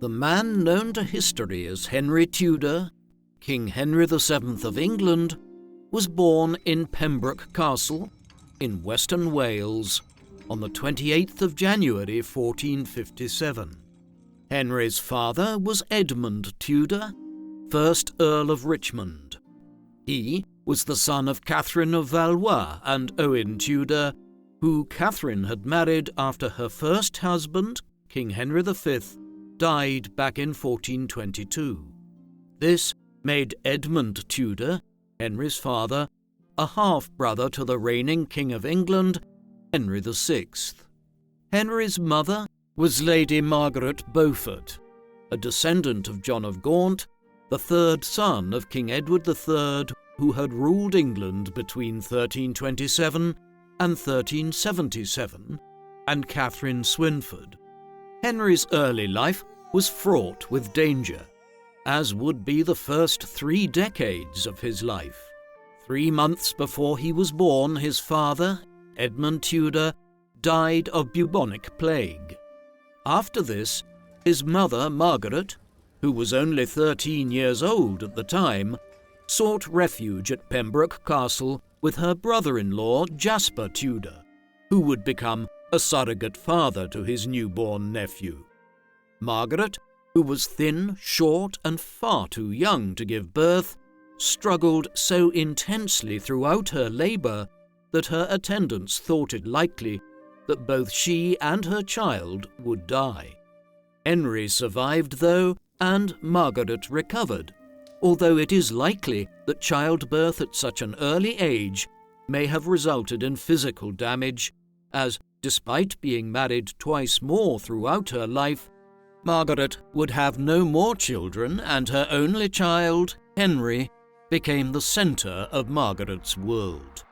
The man known to history as Henry Tudor, King Henry VII of England, was born in Pembroke Castle in western Wales on the 28th of January 1457. Henry's father was Edmund Tudor, 1st Earl of Richmond. He was the son of Catherine of Valois and Owen Tudor, who Catherine had married after her first husband, King Henry V, died back in 1422. This made Edmund Tudor, Henry's father, a half-brother to the reigning King of England, Henry VI. Henry's mother was Lady Margaret Beaufort, a descendant of John of Gaunt, the third son of King Edward III, who had ruled England between 1327 and 1377, and Catherine Swynford. Henry's early life was fraught with danger, as would be the first 3 decades of his life. 3 months before he was born, his father, Edmund Tudor, died of bubonic plague. After this, his mother, Margaret, who was only 13 years old at the time, sought refuge at Pembroke Castle with her brother-in-law, Jasper Tudor, who would become a surrogate father to his newborn nephew. Margaret, who was thin, short, and far too young to give birth, struggled so intensely throughout her labour that her attendants thought it likely that both she and her child would die. Henry survived, though, and Margaret recovered, although it is likely that childbirth at such an early age may have resulted in physical damage, as, despite being married twice more throughout her life, Margaret would have no more children, and her only child, Henry, became the centre of Margaret's world.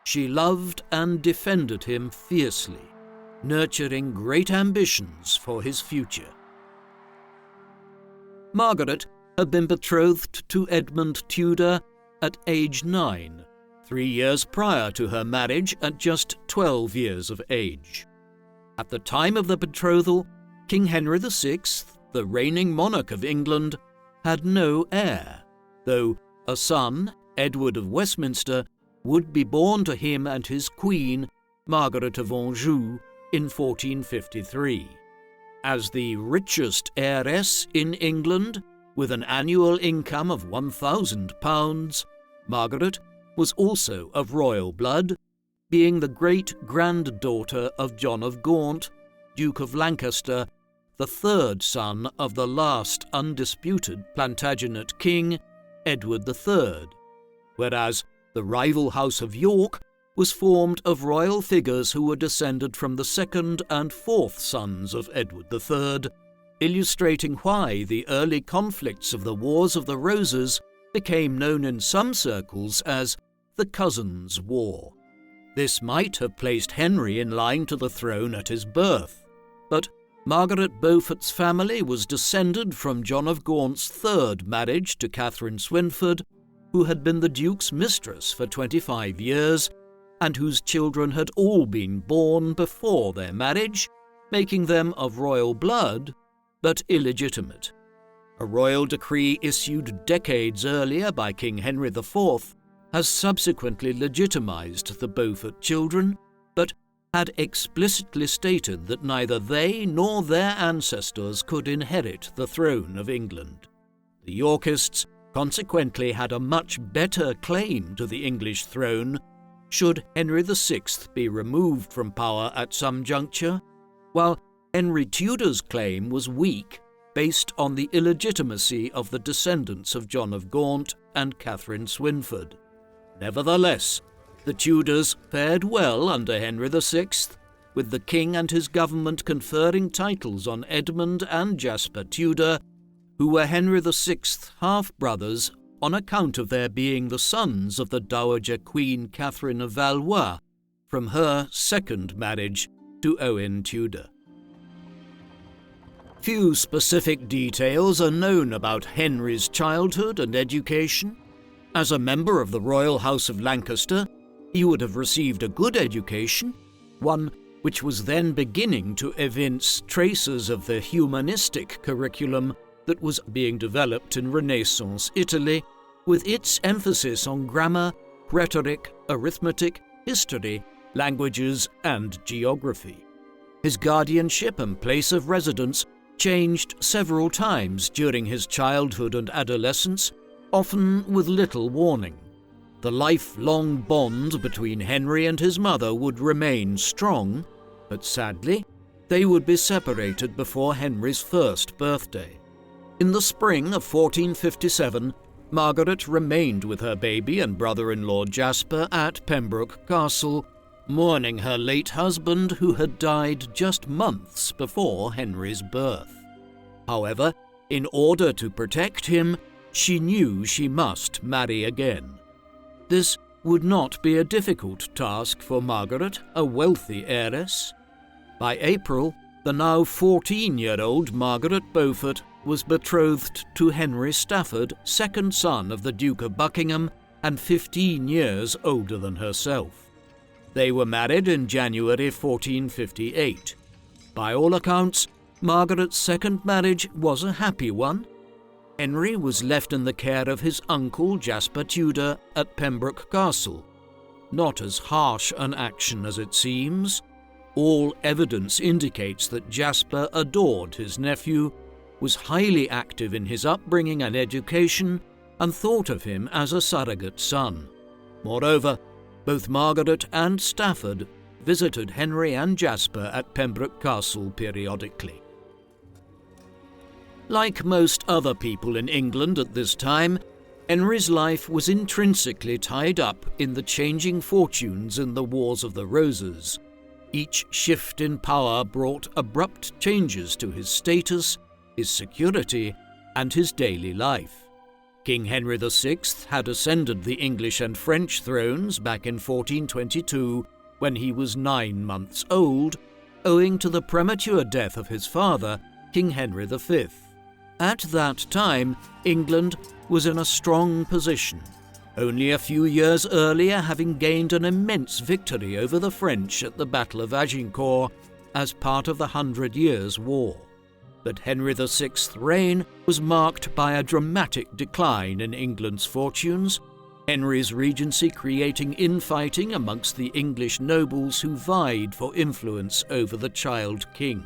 She loved and defended him fiercely, nurturing great ambitions for his future. Margaret had been betrothed to Edmund Tudor at age 9, 3 years prior to her marriage at just 12 years of age. At the time of the betrothal, King Henry VI, the reigning monarch of England, had no heir, though a son, Edward of Westminster, would be born to him and his queen, Margaret of Anjou, in 1453. As the richest heiress in England, with an annual income of £1,000, Margaret was also of royal blood, being the great-granddaughter of John of Gaunt, Duke of Lancaster, the third son of the last undisputed Plantagenet king, Edward III, whereas the rival House of York was formed of royal figures who were descended from the second and fourth sons of Edward III, illustrating why the early conflicts of the Wars of the Roses became known in some circles as the Cousins' War. This might have placed Henry in line to the throne at his birth, but Margaret Beaufort's family was descended from John of Gaunt's third marriage to Catherine Swynford, who had been the Duke's mistress for 25 years, and whose children had all been born before their marriage, making them of royal blood, but illegitimate. A royal decree issued decades earlier by King Henry IV has subsequently legitimized the Beaufort children, but had explicitly stated that neither they nor their ancestors could inherit the throne of England. The Yorkists consequently had a much better claim to the English throne should Henry VI be removed from power at some juncture, while Henry Tudor's claim was weak, based on the illegitimacy of the descendants of John of Gaunt and Catherine Swynford. Nevertheless, the Tudors fared well under Henry VI, with the king and his government conferring titles on Edmund and Jasper Tudor, who were Henry VI's half-brothers on account of their being the sons of the Dowager Queen Catherine of Valois, from her second marriage to Owen Tudor. Few specific details are known about Henry's childhood and education. As a member of the Royal House of Lancaster, he would have received a good education, one which was then beginning to evince traces of the humanistic curriculum that was being developed in Renaissance Italy, with its emphasis on grammar, rhetoric, arithmetic, history, languages, and geography. His guardianship and place of residence changed several times during his childhood and adolescence, often with little warning. The lifelong bond between Henry and his mother would remain strong, but sadly, they would be separated before Henry's first birthday. In the spring of 1457, Margaret remained with her baby and brother-in-law Jasper at Pembroke Castle, mourning her late husband who had died just months before Henry's birth. However, in order to protect him, she knew she must marry again. This would not be a difficult task for Margaret, a wealthy heiress. By April, the now 14-year-old Margaret Beaufort was betrothed to Henry Stafford, second son of the Duke of Buckingham and 15 years older than herself. They were married in January 1458. By all accounts, Margaret's second marriage was a happy one. Henry was left in the care of his uncle Jasper Tudor at Pembroke Castle. Not as harsh an action as it seems. All evidence indicates that Jasper adored his nephew, was highly active in his upbringing and education, and thought of him as a surrogate son. Moreover, both Margaret and Stafford visited Henry and Jasper at Pembroke Castle periodically. Like most other people in England at this time, Henry's life was intrinsically tied up in the changing fortunes in the Wars of the Roses. Each shift in power brought abrupt changes to his status, his security, and his daily life. King Henry VI had ascended the English and French thrones back in 1422 when he was 9 months old, owing to the premature death of his father, King Henry V. At that time, England was in a strong position, only a few years earlier having gained an immense victory over the French at the Battle of Agincourt as part of the 100 Years' War. But Henry VI's reign was marked by a dramatic decline in England's fortunes, Henry's regency creating infighting amongst the English nobles who vied for influence over the child king.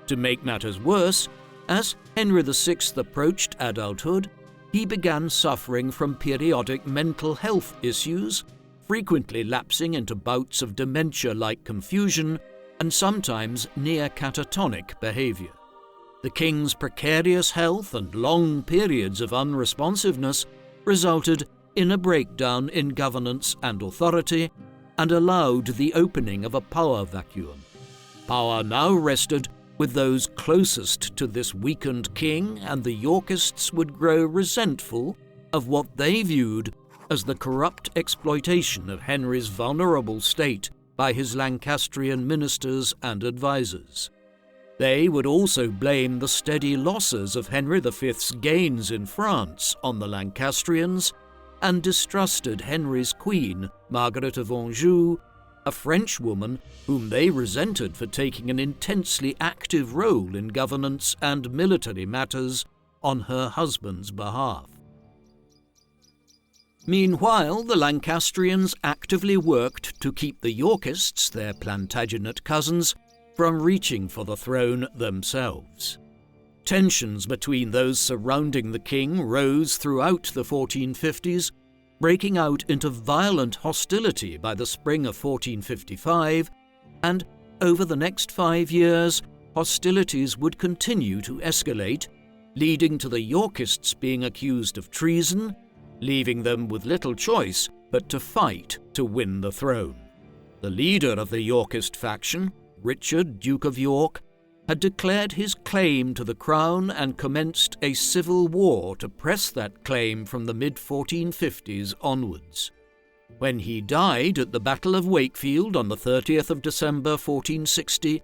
To make matters worse, as Henry VI approached adulthood, he began suffering from periodic mental health issues, frequently lapsing into bouts of dementia-like confusion and sometimes near catatonic behavior. The king's precarious health and long periods of unresponsiveness resulted in a breakdown in governance and authority and allowed the opening of a power vacuum. Power now rested with those closest to this weakened king, and the Yorkists would grow resentful of what they viewed as the corrupt exploitation of Henry's vulnerable state by his Lancastrian ministers and advisers. They would also blame the steady losses of Henry V's gains in France on the Lancastrians and distrusted Henry's queen, Margaret of Anjou, a French woman whom they resented for taking an intensely active role in governance and military matters on her husband's behalf. Meanwhile, the Lancastrians actively worked to keep the Yorkists, their Plantagenet cousins, from reaching for the throne themselves. Tensions between those surrounding the king rose throughout the 1450s, breaking out into violent hostility by the spring of 1455, and over the next 5 years, hostilities would continue to escalate, leading to the Yorkists being accused of treason, leaving them with little choice but to fight to win the throne. The leader of the Yorkist faction, Richard, Duke of York, had declared his claim to the crown and commenced a civil war to press that claim from the mid-1450s onwards. When he died at the Battle of Wakefield on the 30th of December 1460,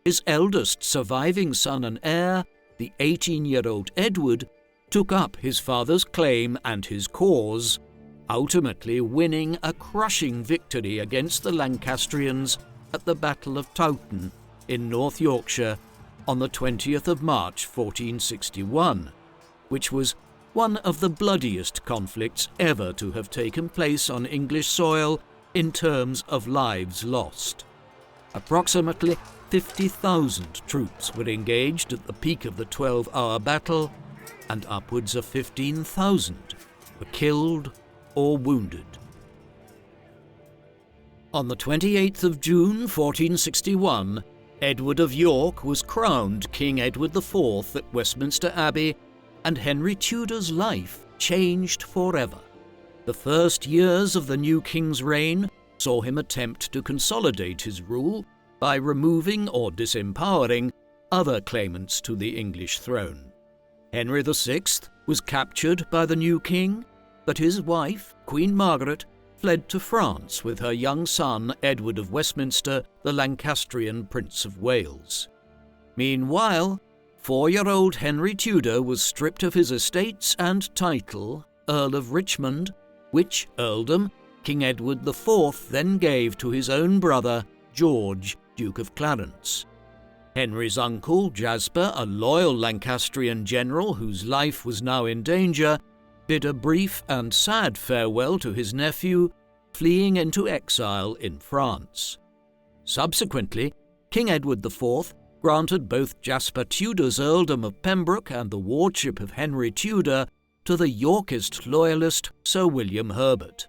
his eldest surviving son and heir, the 18-year-old Edward, took up his father's claim and his cause, ultimately winning a crushing victory against the Lancastrians at the Battle of Towton in North Yorkshire on the 20th of March 1461, which was one of the bloodiest conflicts ever to have taken place on English soil in terms of lives lost. Approximately 50,000 troops were engaged at the peak of the 12-hour battle, and upwards of 15,000 were killed or wounded. On the 28th of June 1461, Edward of York was crowned King Edward IV at Westminster Abbey, and Henry Tudor's life changed forever. The first years of the new king's reign saw him attempt to consolidate his rule by removing or disempowering other claimants to the English throne. Henry VI was captured by the new king, but his wife, Queen Margaret, fled to France with her young son Edward of Westminster, the Lancastrian Prince of Wales. Meanwhile, 4-year-old Henry Tudor was stripped of his estates and title, Earl of Richmond, which earldom King Edward IV then gave to his own brother, George, Duke of Clarence. Henry's uncle, Jasper, a loyal Lancastrian general whose life was now in danger, bid a brief and sad farewell to his nephew, fleeing into exile in France. Subsequently, King Edward IV granted both Jasper Tudor's earldom of Pembroke and the wardship of Henry Tudor to the Yorkist loyalist Sir William Herbert.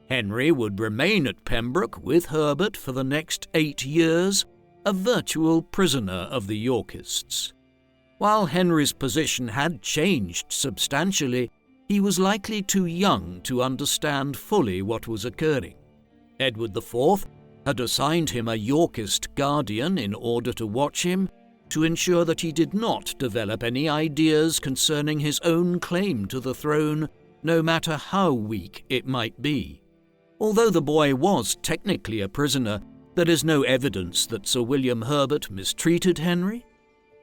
Henry would remain at Pembroke with Herbert for the next 8 years, a virtual prisoner of the Yorkists. While Henry's position had changed substantially, he was likely too young to understand fully what was occurring. Edward IV had assigned him a Yorkist guardian in order to watch him, to ensure that he did not develop any ideas concerning his own claim to the throne, no matter how weak it might be. Although the boy was technically a prisoner, there is no evidence that Sir William Herbert mistreated Henry.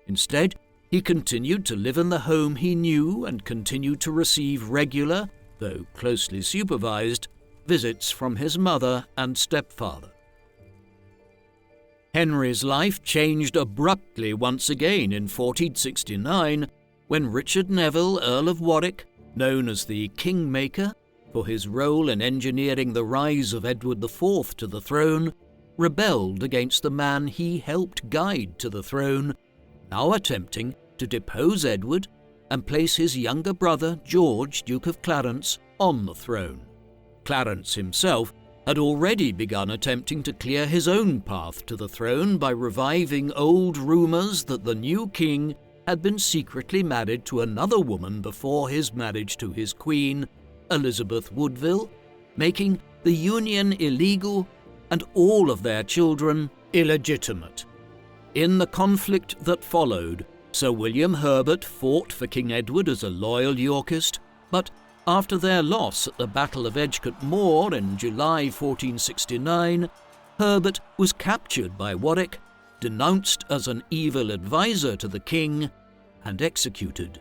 Instead, he continued to live in the home he knew and continued to receive regular, though closely supervised, visits from his mother and stepfather. Henry's life changed abruptly once again in 1469 when Richard Neville, Earl of Warwick, known as the Kingmaker for his role in engineering the rise of Edward IV to the throne, rebelled against the man he helped guide to the throne, now attempting to depose Edward and place his younger brother, George, Duke of Clarence, on the throne. Clarence himself had already begun attempting to clear his own path to the throne by reviving old rumours that the new king had been secretly married to another woman before his marriage to his queen, Elizabeth Woodville, making the union illegal and all of their children illegitimate. In the conflict that followed, Sir William Herbert fought for King Edward as a loyal Yorkist, but after their loss at the Battle of Edgecote Moor in July 1469, Herbert was captured by Warwick, denounced as an evil advisor to the king, and executed.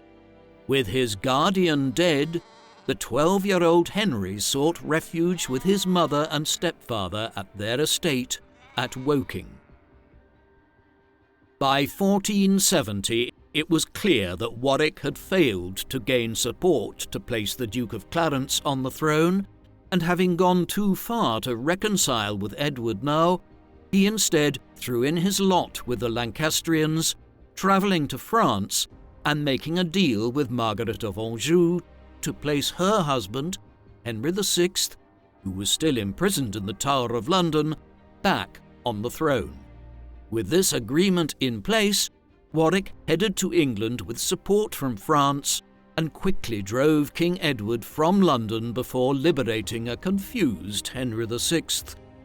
With his guardian dead, the 12-year-old Henry sought refuge with his mother and stepfather at their estate at Woking. By 1470, it was clear that Warwick had failed to gain support to place the Duke of Clarence on the throne, and having gone too far to reconcile with Edward now, he instead threw in his lot with the Lancastrians, travelling to France and making a deal with Margaret of Anjou to place her husband, Henry VI, who was still imprisoned in the Tower of London, back on the throne. With this agreement in place, Warwick headed to England with support from France and quickly drove King Edward from London before liberating a confused Henry VI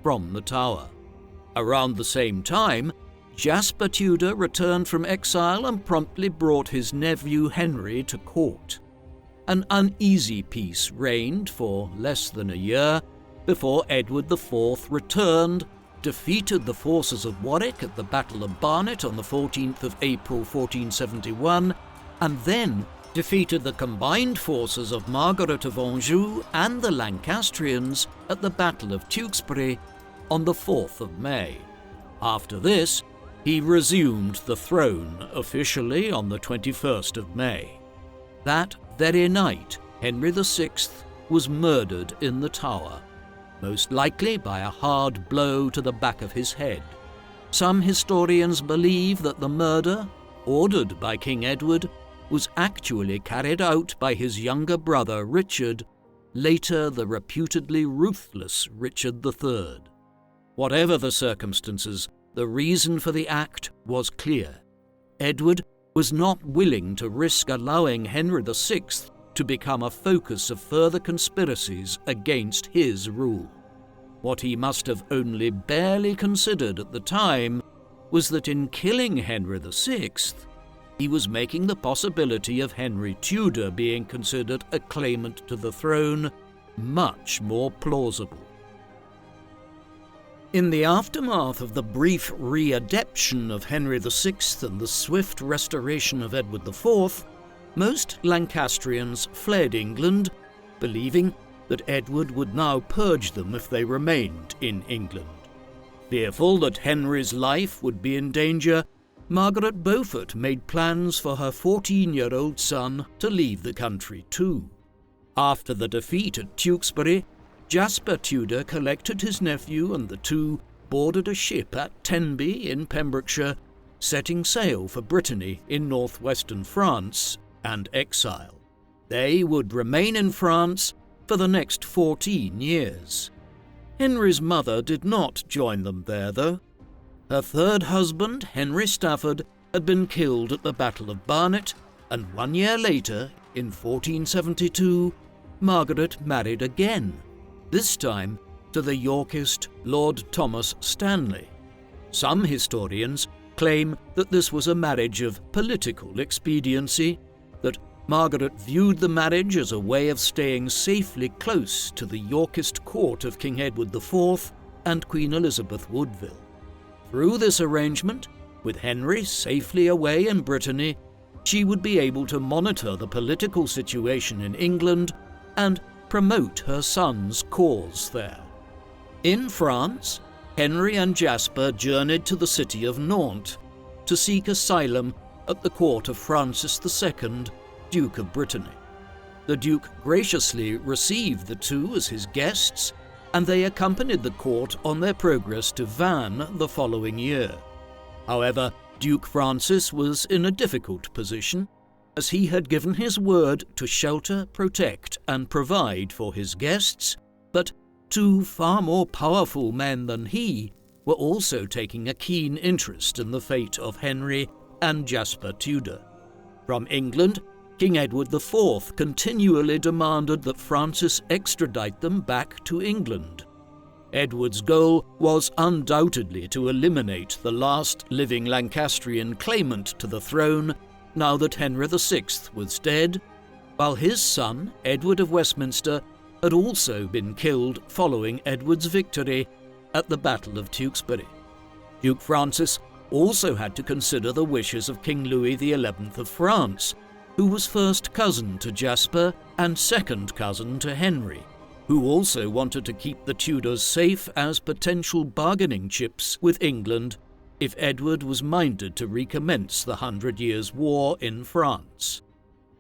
from the Tower. Around the same time, Jasper Tudor returned from exile and promptly brought his nephew Henry to court. An uneasy peace reigned for less than a year before Edward IV returned, defeated the forces of Warwick at the Battle of Barnet on the 14th of April 1471, and then defeated the combined forces of Margaret of Anjou and the Lancastrians at the Battle of Tewkesbury on the 4th of May. After this, he resumed the throne officially on the 21st of May. That very night, Henry VI was murdered in the Tower, most likely by a hard blow to the back of his head. Some historians believe that the murder, ordered by King Edward, was actually carried out by his younger brother Richard, later the reputedly ruthless Richard III. Whatever the circumstances, the reason for the act was clear. Edward was not willing to risk allowing Henry VI to become a focus of further conspiracies against his rule. What he must have only barely considered at the time was that in killing Henry VI, he was making the possibility of Henry Tudor being considered a claimant to the throne much more plausible. In the aftermath of the brief readeption of Henry VI and the swift restoration of Edward IV, most Lancastrians fled England, believing that Edward would now purge them if they remained in England. Fearful that Henry's life would be in danger, Margaret Beaufort made plans for her 14-year-old son to leave the country too. After the defeat at Tewkesbury, Jasper Tudor collected his nephew and the two boarded a ship at Tenby in Pembrokeshire, setting sail for Brittany in northwestern France and exile. They would remain in France for the next 14 years. Henry's mother did not join them there, though. Her third husband, Henry Stafford, had been killed at the Battle of Barnet, and 1 year later, in 1472, Margaret married again, this time to the Yorkist Lord Thomas Stanley. Some historians claim that this was a marriage of political expediency, that Margaret viewed the marriage as a way of staying safely close to the Yorkist court of King Edward IV and Queen Elizabeth Woodville. Through this arrangement, with Henry safely away in Brittany, she would be able to monitor the political situation in England and promote her son's cause there. In France, Henry and Jasper journeyed to the city of Nantes to seek asylum at the court of Francis II, Duke of Brittany. The Duke graciously received the two as his guests, and they accompanied the court on their progress to Vannes the following year. However, Duke Francis was in a difficult position, as he had given his word to shelter, protect, and provide for his guests, but two far more powerful men than he were also taking a keen interest in the fate of Henry and Jasper Tudor. From England, King Edward IV continually demanded that Francis extradite them back to England. Edward's goal was undoubtedly to eliminate the last living Lancastrian claimant to the throne now that Henry VI was dead, while his son, Edward of Westminster, had also been killed following Edward's victory at the Battle of Tewkesbury. Duke Francis also had to consider the wishes of King Louis XI of France, who was first cousin to Jasper and second cousin to Henry, who also wanted to keep the Tudors safe as potential bargaining chips with England if Edward was minded to recommence the 100 Years' War in France.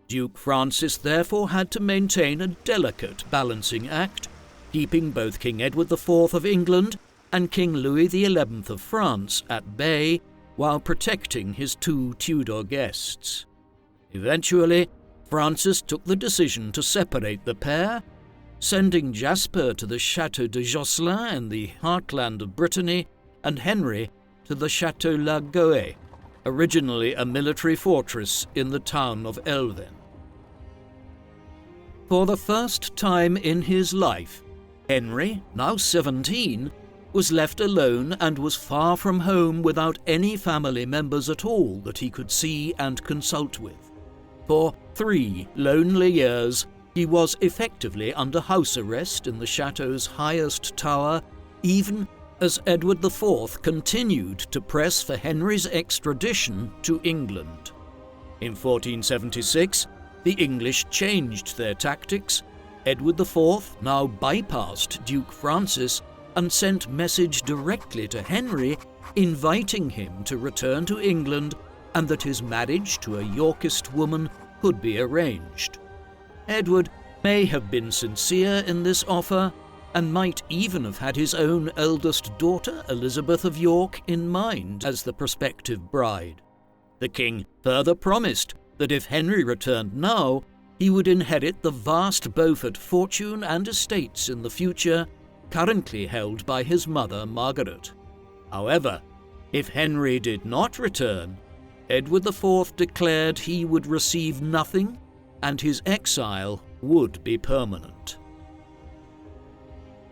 Duke Francis therefore had to maintain a delicate balancing act, keeping both King Edward IV of England and King Louis XI of France at bay while protecting his two Tudor guests. Eventually, Francis took the decision to separate the pair, sending Jasper to the Château de Josselin in the heartland of Brittany and Henry to the Château La Goë, originally a military fortress in the town of Elvin. For the first time in his life, Henry, now 17, was left alone and was far from home without any family members at all that he could see and consult with. For 3 lonely years, he was effectively under house arrest in the chateau's highest tower, even as Edward IV continued to press for Henry's extradition to England. In 1476, the English changed their tactics. Edward IV now bypassed Duke Francis and sent message directly to Henry inviting him to return to England and that his marriage to a Yorkist woman could be arranged. Edward may have been sincere in this offer and might even have had his own eldest daughter, Elizabeth of York, in mind as the prospective bride. The king further promised that if Henry returned now, he would inherit the vast Beaufort fortune and estates in the future, currently held by his mother Margaret. However, if Henry did not return, Edward IV declared he would receive nothing and his exile would be permanent.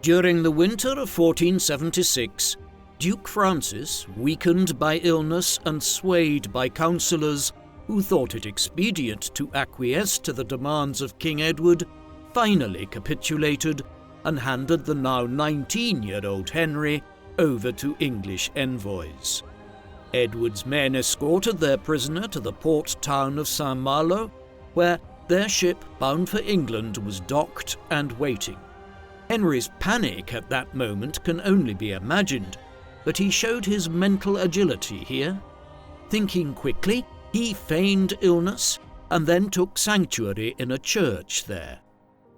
During the winter of 1476, Duke Francis, weakened by illness and swayed by councillors who thought it expedient to acquiesce to the demands of King Edward, finally capitulated and handed the now 19-year-old Henry over to English envoys. Edward's men escorted their prisoner to the port town of Saint-Malo, where their ship bound for England was docked and waiting. Henry's panic at that moment can only be imagined, but he showed his mental agility here. Thinking quickly, he feigned illness and then took sanctuary in a church there.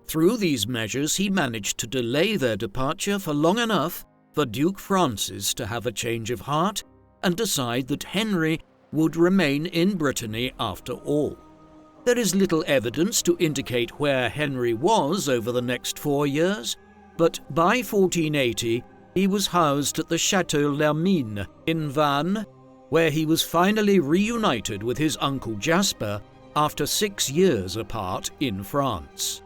Through these measures, he managed to delay their departure for long enough for Duke Francis to have a change of heart and decide that Henry would remain in Brittany after all. There is little evidence to indicate where Henry was over the next 4 years, but by 1480 he was housed at the Château l'Hermine in Vannes, where he was finally reunited with his uncle Jasper after 6 years apart in France.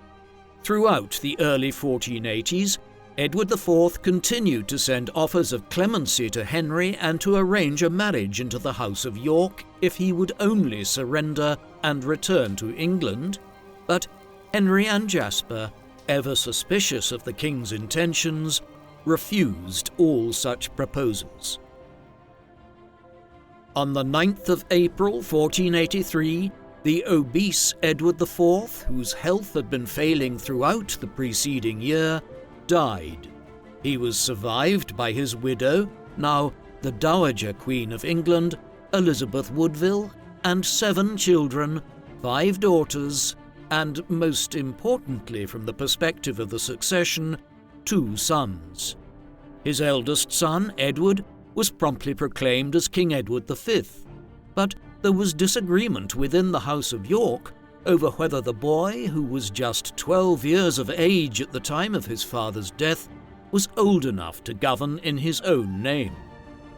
Throughout the early 1480s, Edward IV continued to send offers of clemency to Henry and to arrange a marriage into the House of York if he would only surrender and return to England, but Henry and Jasper, ever suspicious of the king's intentions, refused all such proposals. On the 9th of April 1483, the obese Edward IV, whose health had been failing throughout the preceding year, died. He was survived by his widow, now the Dowager Queen of England, Elizabeth Woodville, and 7 children, 5 daughters, and, most importantly from the perspective of the succession, 2 sons. His eldest son, Edward, was promptly proclaimed as King Edward V, but there was disagreement within the House of York over whether the boy, who was just 12 years of age at the time of his father's death, was old enough to govern in his own name.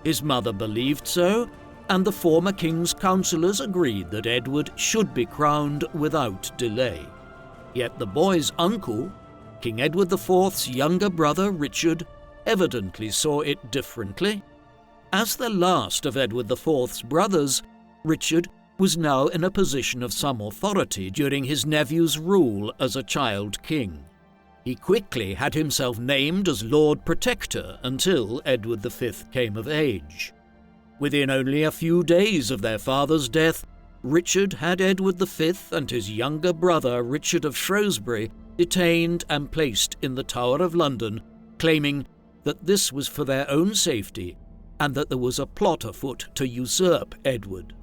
His mother believed so, and the former king's councillors agreed that Edward should be crowned without delay. Yet the boy's uncle, King Edward IV's younger brother Richard, evidently saw it differently. As the last of Edward IV's brothers, Richard was now in a position of some authority during his nephew's rule as a child king. He quickly had himself named as Lord Protector until Edward V came of age. Within only a few days of their father's death, Richard had Edward V and his younger brother Richard of Shrewsbury detained and placed in the Tower of London, claiming that this was for their own safety and that there was a plot afoot to usurp Edward.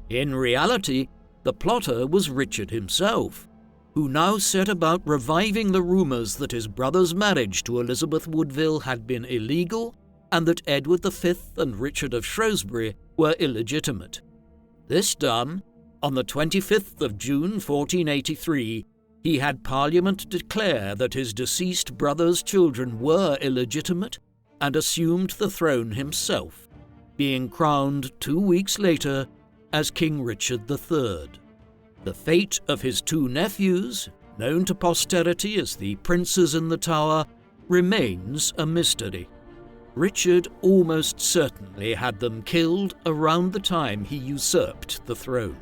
In reality, the plotter was Richard himself, who now set about reviving the rumours that his brother's marriage to Elizabeth Woodville had been illegal and that Edward V and Richard of Shrewsbury were illegitimate. This done, on the 25th of June 1483, he had Parliament declare that his deceased brother's children were illegitimate and assumed the throne himself, being crowned 2 weeks later as King Richard III. The fate of his 2 nephews, known to posterity as the Princes in the Tower, remains a mystery. Richard almost certainly had them killed around the time he usurped the throne.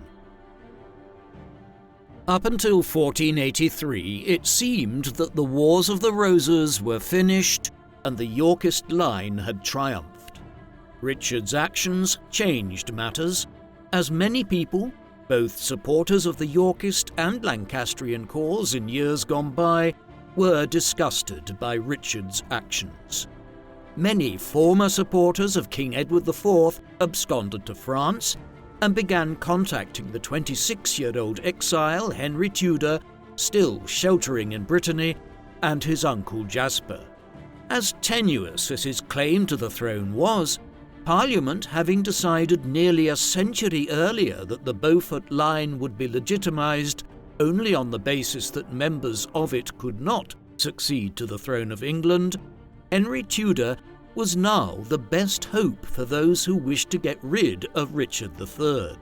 Up until 1483, it seemed that the Wars of the Roses were finished and the Yorkist line had triumphed. Richard's actions changed matters, as many people, both supporters of the Yorkist and Lancastrian cause in years gone by, were disgusted by Richard's actions. Many former supporters of King Edward IV absconded to France and began contacting the 26-year-old exile Henry Tudor, still sheltering in Brittany, and his uncle Jasper. As tenuous as his claim to the throne was, Parliament, having decided nearly a century earlier that the Beaufort line would be legitimised only on the basis that members of it could not succeed to the throne of England, Henry Tudor was now the best hope for those who wished to get rid of Richard III.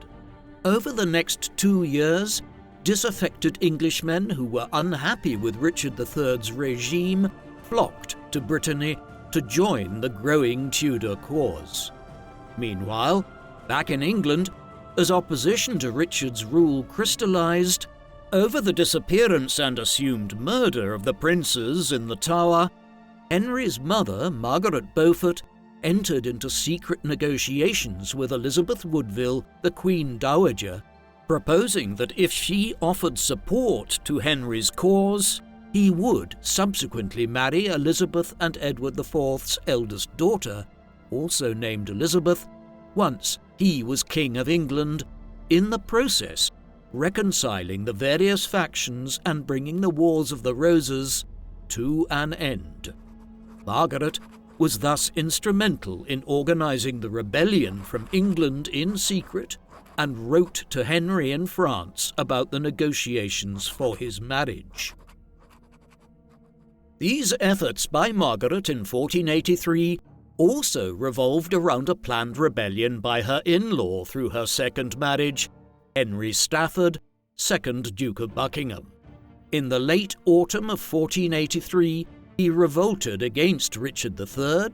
Over the next 2 years, disaffected Englishmen who were unhappy with Richard III's regime flocked to Brittany to join the growing Tudor cause. Meanwhile, back in England, as opposition to Richard's rule crystallised, over the disappearance and assumed murder of the princes in the Tower, Henry's mother, Margaret Beaufort, entered into secret negotiations with Elizabeth Woodville, the Queen Dowager, proposing that if she offered support to Henry's cause, he would subsequently marry Elizabeth and Edward IV's eldest daughter, also named Elizabeth, once he was King of England, in the process reconciling the various factions and bringing the Wars of the Roses to an end. Margaret was thus instrumental in organising the rebellion from England in secret and wrote to Henry in France about the negotiations for his marriage. These efforts by Margaret in 1483 also revolved around a planned rebellion by her in-law through her second marriage, Henry Stafford, 2nd Duke of Buckingham. In the late autumn of 1483, he revolted against Richard III,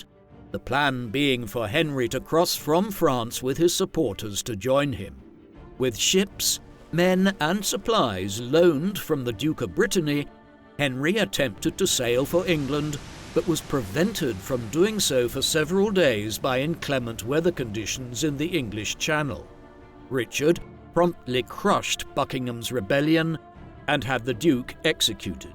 the plan being for Henry to cross from France with his supporters to join him. With ships, men and supplies loaned from the Duke of Brittany, Henry attempted to sail for England, but was prevented from doing so for several days by inclement weather conditions in the English Channel. Richard promptly crushed Buckingham's rebellion and had the Duke executed.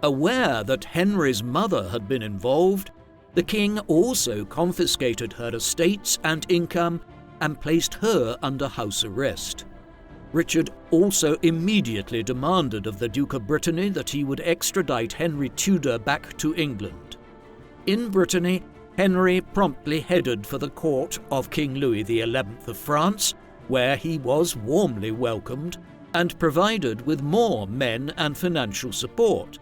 Aware that Henry's mother had been involved, the king also confiscated her estates and income and placed her under house arrest. Richard also immediately demanded of the Duke of Brittany that he would extradite Henry Tudor back to England. In Brittany, Henry promptly headed for the court of King Louis XI of France, where he was warmly welcomed and provided with more men and financial support,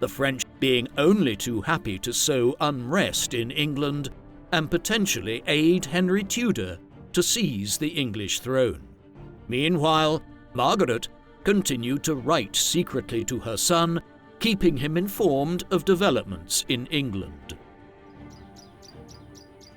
the French being only too happy to sow unrest in England and potentially aid Henry Tudor to seize the English throne. Meanwhile, Margaret continued to write secretly to her son, keeping him informed of developments in England.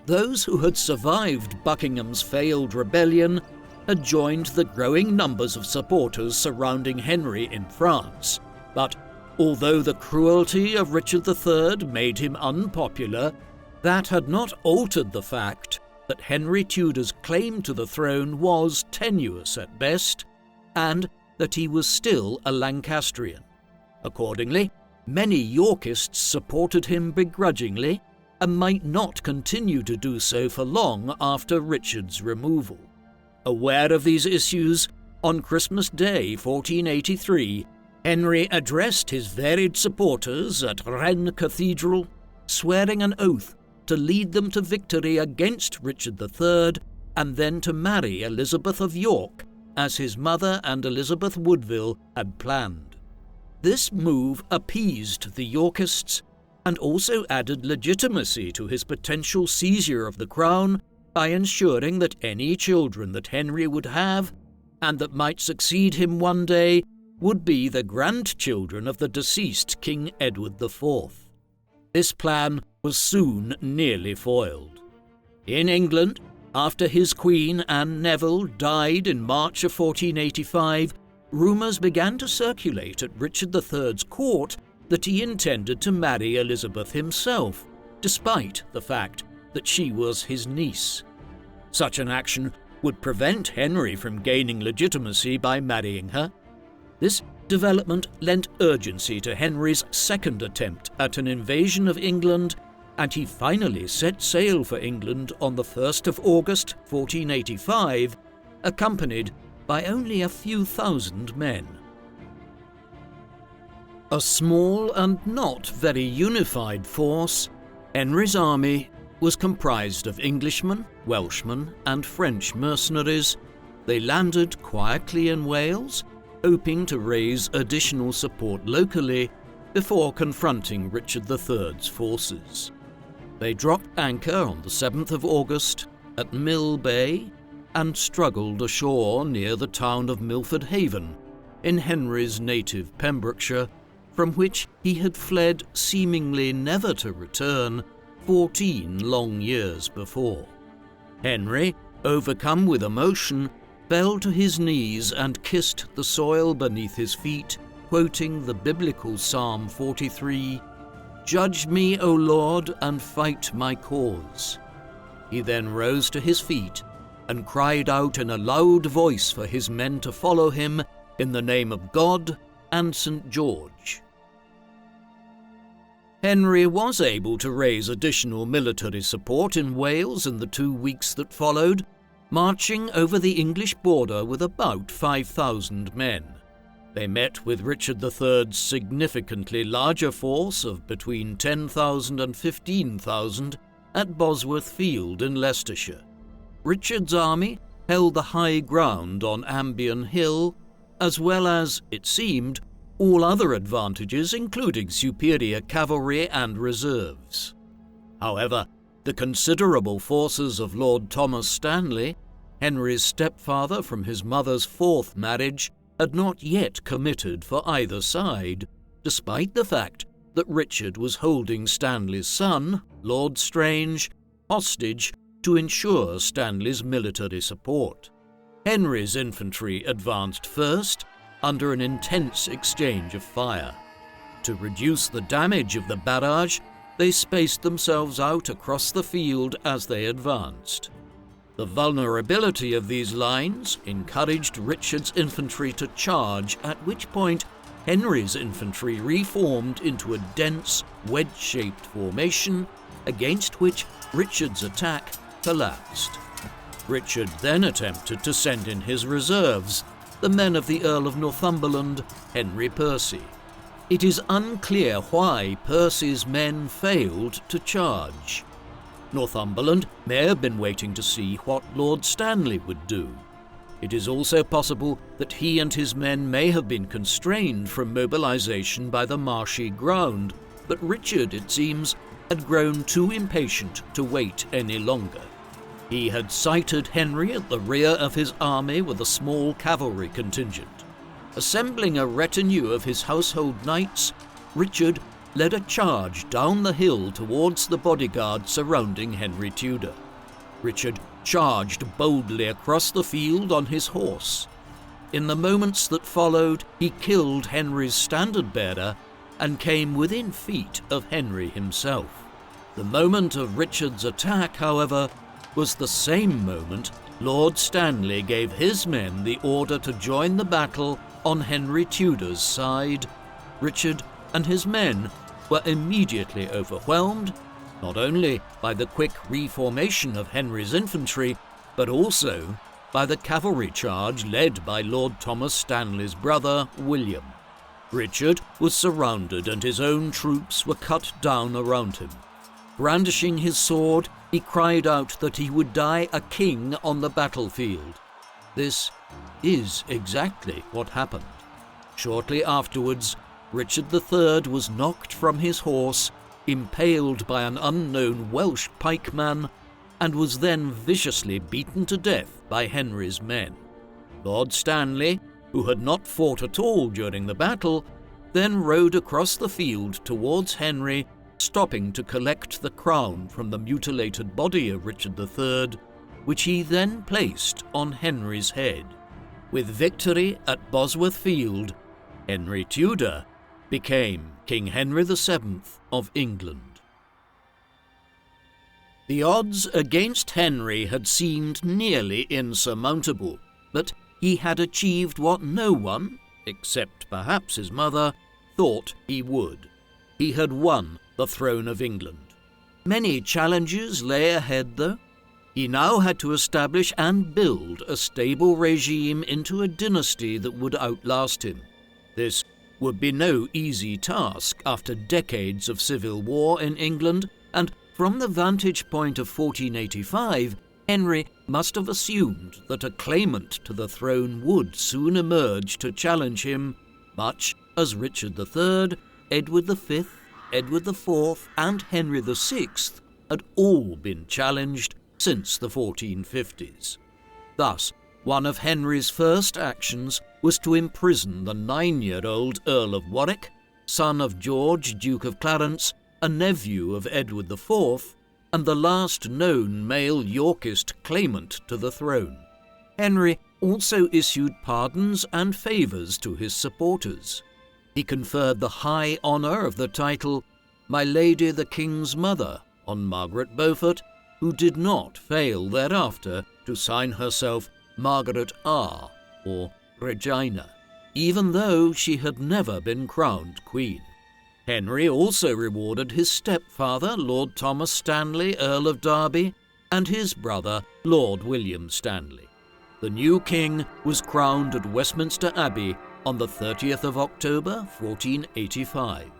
Those who had survived Buckingham's failed rebellion had joined the growing numbers of supporters surrounding Henry in France, but although the cruelty of Richard III made him unpopular, that had not altered the fact that Henry Tudor's claim to the throne was tenuous at best, and that he was still a Lancastrian. Accordingly, many Yorkists supported him begrudgingly and might not continue to do so for long after Richard's removal. Aware of these issues, on Christmas Day 1483, Henry addressed his varied supporters at Rennes Cathedral, swearing an oath to lead them to victory against Richard III and then to marry Elizabeth of York, as his mother and Elizabeth Woodville had planned. This move appeased the Yorkists and also added legitimacy to his potential seizure of the crown by ensuring that any children that Henry would have, and that might succeed him one day, would be the grandchildren of the deceased King Edward IV. This plan was soon nearly foiled. In England, after his queen, Anne Neville, died in March of 1485, rumours began to circulate at Richard III's court that he intended to marry Elizabeth himself, despite the fact that she was his niece. Such an action would prevent Henry from gaining legitimacy by marrying her. This development lent urgency to Henry's second attempt at an invasion of England and he finally set sail for England on the 1st of August 1485, accompanied by only a few thousand men. A small and not very unified force, Henry's army was comprised of Englishmen, Welshmen, and French mercenaries. They landed quietly in Wales, hoping to raise additional support locally before confronting Richard III's forces. They dropped anchor on the 7th of August at Mill Bay and struggled ashore near the town of Milford Haven in Henry's native Pembrokeshire, from which he had fled seemingly never to return 14 long years before. Henry, overcome with emotion, fell to his knees and kissed the soil beneath his feet, quoting the biblical Psalm 43, "Judge me, O Lord, and fight my cause." He then rose to his feet and cried out in a loud voice for his men to follow him in the name of God and St. George. Henry was able to raise additional military support in Wales in the 2 weeks that followed, marching over the English border with about 5,000 men. They met with Richard III's significantly larger force of between 10,000 and 15,000 at Bosworth Field in Leicestershire. Richard's army held the high ground on Ambion Hill, as well as, it seemed, all other advantages, including superior cavalry and reserves. However, the considerable forces of Lord Thomas Stanley, Henry's stepfather from his mother's 4th marriage, had not yet committed for either side, despite the fact that Richard was holding Stanley's son, Lord Strange, hostage to ensure Stanley's military support. Henry's infantry advanced first, under an intense exchange of fire. To reduce the damage of the barrage, they spaced themselves out across the field as they advanced. The vulnerability of these lines encouraged Richard's infantry to charge, at which point Henry's infantry reformed into a dense, wedge-shaped formation, against which Richard's attack collapsed. Richard then attempted to send in his reserves, the men of the Earl of Northumberland, Henry Percy. It is unclear why Percy's men failed to charge. Northumberland may have been waiting to see what Lord Stanley would do. It is also possible that he and his men may have been constrained from mobilization by the marshy ground, but Richard, it seems, had grown too impatient to wait any longer. He had sighted Henry at the rear of his army with a small cavalry contingent. Assembling a retinue of his household knights, Richard led a charge down the hill towards the bodyguard surrounding Henry Tudor. Richard charged boldly across the field on his horse. In the moments that followed, he killed Henry's standard-bearer and came within feet of Henry himself. The moment of Richard's attack, however, was the same moment Lord Stanley gave his men the order to join the battle on Henry Tudor's side. Richard and his men were immediately overwhelmed, not only by the quick reformation of Henry's infantry, but also by the cavalry charge led by Lord Thomas Stanley's brother, William. Richard was surrounded and his own troops were cut down around him. Brandishing his sword, he cried out that he would die a king on the battlefield. This is exactly what happened. Shortly afterwards, Richard III was knocked from his horse, impaled by an unknown Welsh pikeman, and was then viciously beaten to death by Henry's men. Lord Stanley, who had not fought at all during the battle, then rode across the field towards Henry, stopping to collect the crown from the mutilated body of Richard III, which he then placed on Henry's head. With victory at Bosworth Field, Henry Tudor became King Henry VII of England. The odds against Henry had seemed nearly insurmountable, but he had achieved what no one, except perhaps his mother, thought he would. He had won the throne of England. Many challenges lay ahead, though. He now had to establish and build a stable regime into a dynasty that would outlast him. This would be no easy task after decades of civil war in England, and from the vantage point of 1485, Henry must have assumed that a claimant to the throne would soon emerge to challenge him, much as Richard III, Edward V, Edward IV, and Henry VI had all been challenged since the 1450s. Thus, one of Henry's first actions was to imprison the 9-year-old Earl of Warwick, son of George, Duke of Clarence, a nephew of Edward IV, and the last known male Yorkist claimant to the throne. Henry also issued pardons and favours to his supporters. He conferred the high honour of the title My Lady the King's Mother on Margaret Beaufort, who did not fail thereafter to sign herself Margaret R, or Regina, even though she had never been crowned queen. Henry also rewarded his stepfather, Lord Thomas Stanley, Earl of Derby, and his brother, Lord William Stanley. The new king was crowned at Westminster Abbey on the 30th of October, 1485.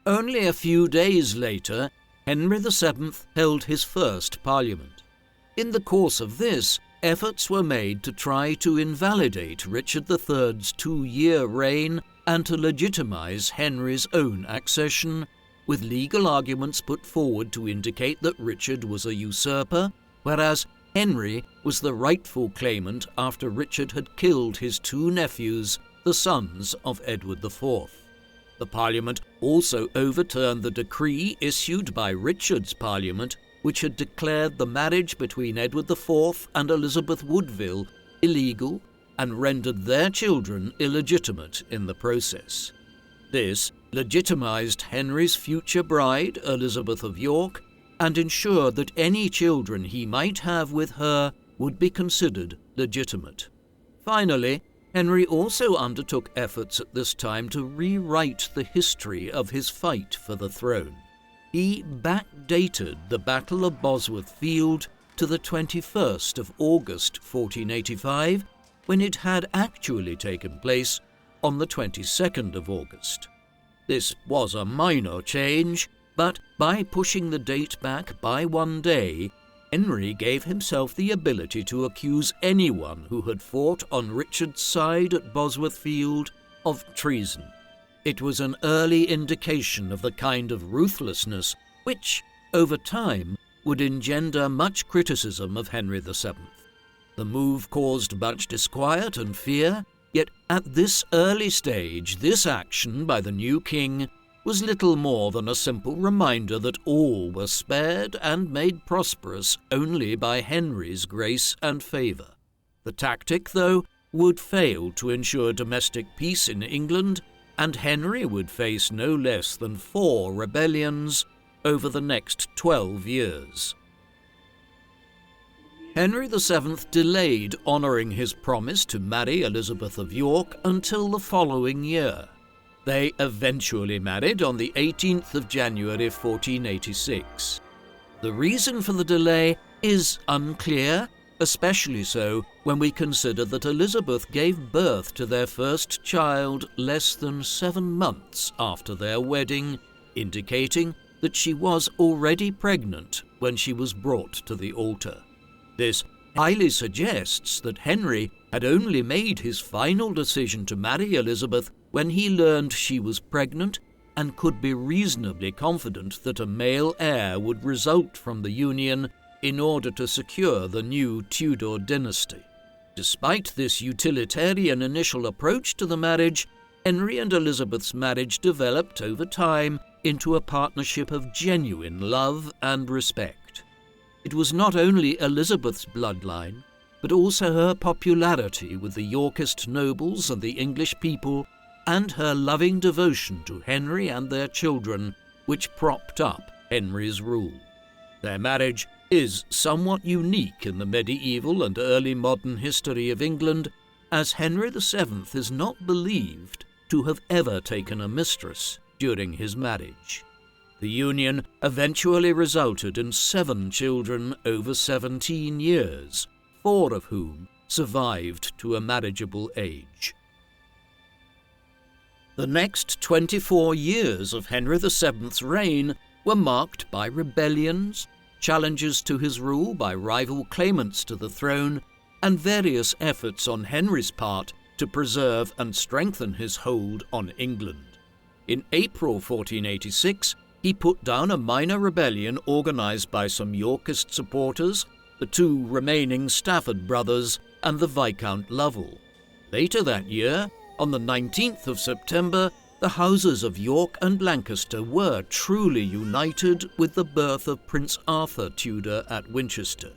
Only a few days later, Henry VII held his first parliament. In the course of this, efforts were made to try to invalidate Richard III's 2-year reign and to legitimize Henry's own accession, with legal arguments put forward to indicate that Richard was a usurper, whereas Henry was the rightful claimant after Richard had killed his 2 nephews, the sons of Edward IV. The Parliament also overturned the decree issued by Richard's Parliament, which had declared the marriage between Edward IV and Elizabeth Woodville illegal and rendered their children illegitimate in the process. This legitimized Henry's future bride, Elizabeth of York, and ensured that any children he might have with her would be considered legitimate. Finally, Henry also undertook efforts at this time to rewrite the history of his fight for the throne. He backdated the Battle of Bosworth Field to the 21st of August 1485, when it had actually taken place on the 22nd of August. This was a minor change, but by pushing the date back by 1 day, Henry gave himself the ability to accuse anyone who had fought on Richard's side at Bosworth Field of treason. It was an early indication of the kind of ruthlessness which, over time, would engender much criticism of Henry VII. The move caused much disquiet and fear, yet at this early stage, this action by the new king was little more than a simple reminder that all were spared and made prosperous only by Henry's grace and favour. The tactic, though, would fail to ensure domestic peace in England, and Henry would face no less than 4 rebellions over the next 12 years. Henry VII delayed honouring his promise to marry Elizabeth of York until the following year. They eventually married on the 18th of January 1486. The reason for the delay is unclear, especially so when we consider that Elizabeth gave birth to their first child less than 7 months after their wedding, indicating that she was already pregnant when she was brought to the altar. This highly suggests that Henry had only made his final decision to marry Elizabeth when he learned she was pregnant and could be reasonably confident that a male heir would result from the union in order to secure the new Tudor dynasty. Despite this utilitarian initial approach to the marriage, Henry and Elizabeth's marriage developed over time into a partnership of genuine love and respect. It was not only Elizabeth's bloodline, but also her popularity with the Yorkist nobles and the English people, and her loving devotion to Henry and their children, which propped up Henry's rule. Their marriage is somewhat unique in the medieval and early modern history of England, as Henry VII is not believed to have ever taken a mistress during his marriage. The union eventually resulted in 7 children over 17 years, 4 of whom survived to a marriageable age. The next 24 years of Henry VII's reign were marked by rebellions, challenges to his rule by rival claimants to the throne, and various efforts on Henry's part to preserve and strengthen his hold on England. In April 1486, he put down a minor rebellion organised by some Yorkist supporters, the 2 remaining Stafford brothers, and the Viscount Lovell. Later that year, on the 19th of September, the houses of York and Lancaster were truly united with the birth of Prince Arthur Tudor at Winchester.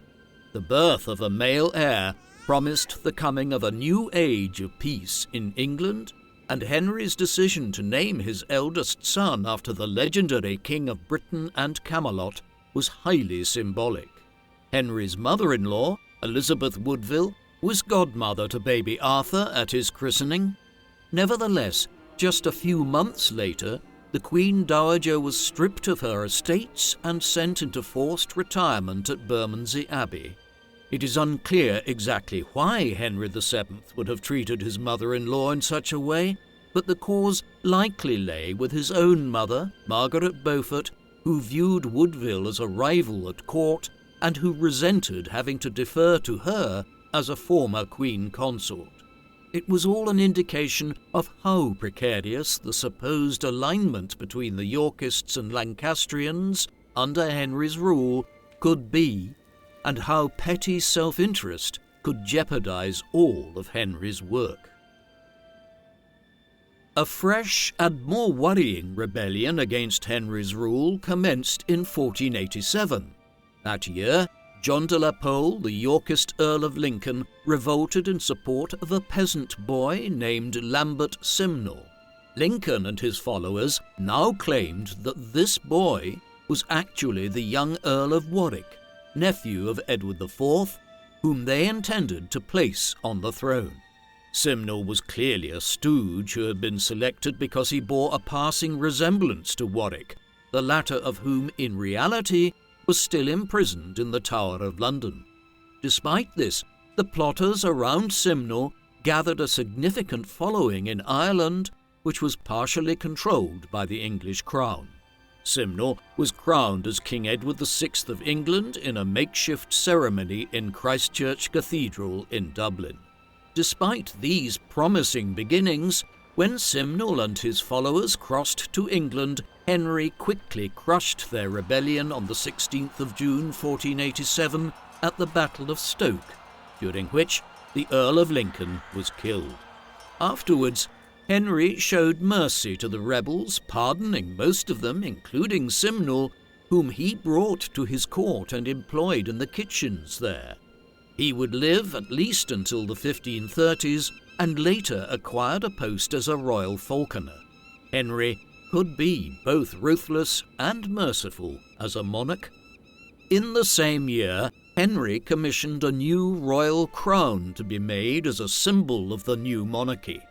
The birth of a male heir promised the coming of a new age of peace in England, and Henry's decision to name his eldest son after the legendary King of Britain and Camelot was highly symbolic. Henry's mother-in-law, Elizabeth Woodville, was godmother to baby Arthur at his christening. Nevertheless, just a few months later, the Queen Dowager was stripped of her estates and sent into forced retirement at Bermondsey Abbey. It is unclear exactly why Henry VII would have treated his mother-in-law in such a way, but the cause likely lay with his own mother, Margaret Beaufort, who viewed Woodville as a rival at court and who resented having to defer to her as a former queen consort. It was all an indication of how precarious the supposed alignment between the Yorkists and Lancastrians under Henry's rule could be, and how petty self-interest could jeopardize all of Henry's work. A fresh and more worrying rebellion against Henry's rule commenced in 1487. That year, John de la Pole, the Yorkist Earl of Lincoln, revolted in support of a peasant boy named Lambert Simnel. Lincoln and his followers now claimed that this boy was actually the young Earl of Warwick, nephew of Edward IV, whom they intended to place on the throne. Simnel was clearly a stooge who had been selected because he bore a passing resemblance to Warwick, the latter of whom in reality was still imprisoned in the Tower of London. Despite this, the plotters around Simnel gathered a significant following in Ireland, which was partially controlled by the English crown. Simnel was crowned as King Edward VI of England in a makeshift ceremony in Christchurch Cathedral in Dublin. Despite these promising beginnings, when Simnel and his followers crossed to England, Henry quickly crushed their rebellion on the 16th of June 1487 at the Battle of Stoke, during which the Earl of Lincoln was killed. Afterwards, Henry showed mercy to the rebels, pardoning most of them, including Simnel, whom he brought to his court and employed in the kitchens there. He would live at least until the 1530s and later acquired a post as a royal falconer. Henry could be both ruthless and merciful as a monarch. In the same year, Henry commissioned a new royal crown to be made as a symbol of the new monarchy.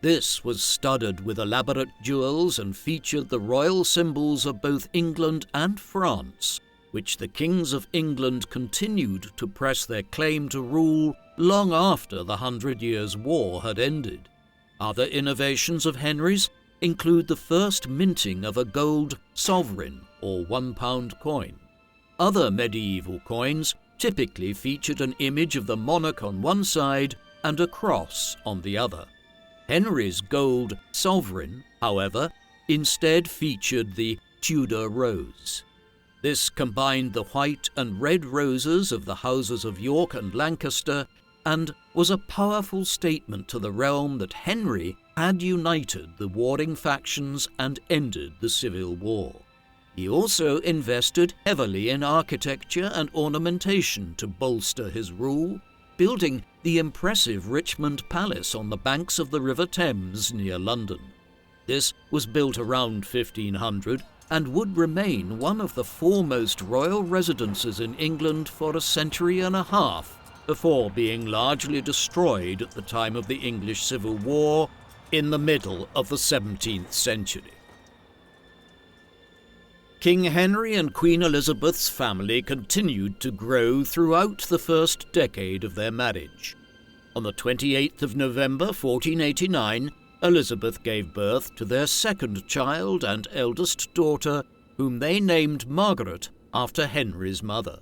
This was studded with elaborate jewels and featured the royal symbols of both England and France, which the kings of England continued to press their claim to rule long after the 100 Years' War had ended. Other innovations of Henry's include the first minting of a gold sovereign or £1 coin. Other medieval coins typically featured an image of the monarch on one side and a cross on the other. Henry's gold sovereign, however, instead featured the Tudor rose. This combined the white and red roses of the houses of York and Lancaster and was a powerful statement to the realm that Henry had united the warring factions and ended the Civil War. He also invested heavily in architecture and ornamentation to bolster his rule, building the impressive Richmond Palace on the banks of the River Thames near London. This was built around 1500 and would remain one of the foremost royal residences in England for a century and a half before being largely destroyed at the time of the English Civil War in the middle of the 17th century. King Henry and Queen Elizabeth's family continued to grow throughout the first decade of their marriage. On the 28th of November 1489, Elizabeth gave birth to their second child and eldest daughter, whom they named Margaret after Henry's mother.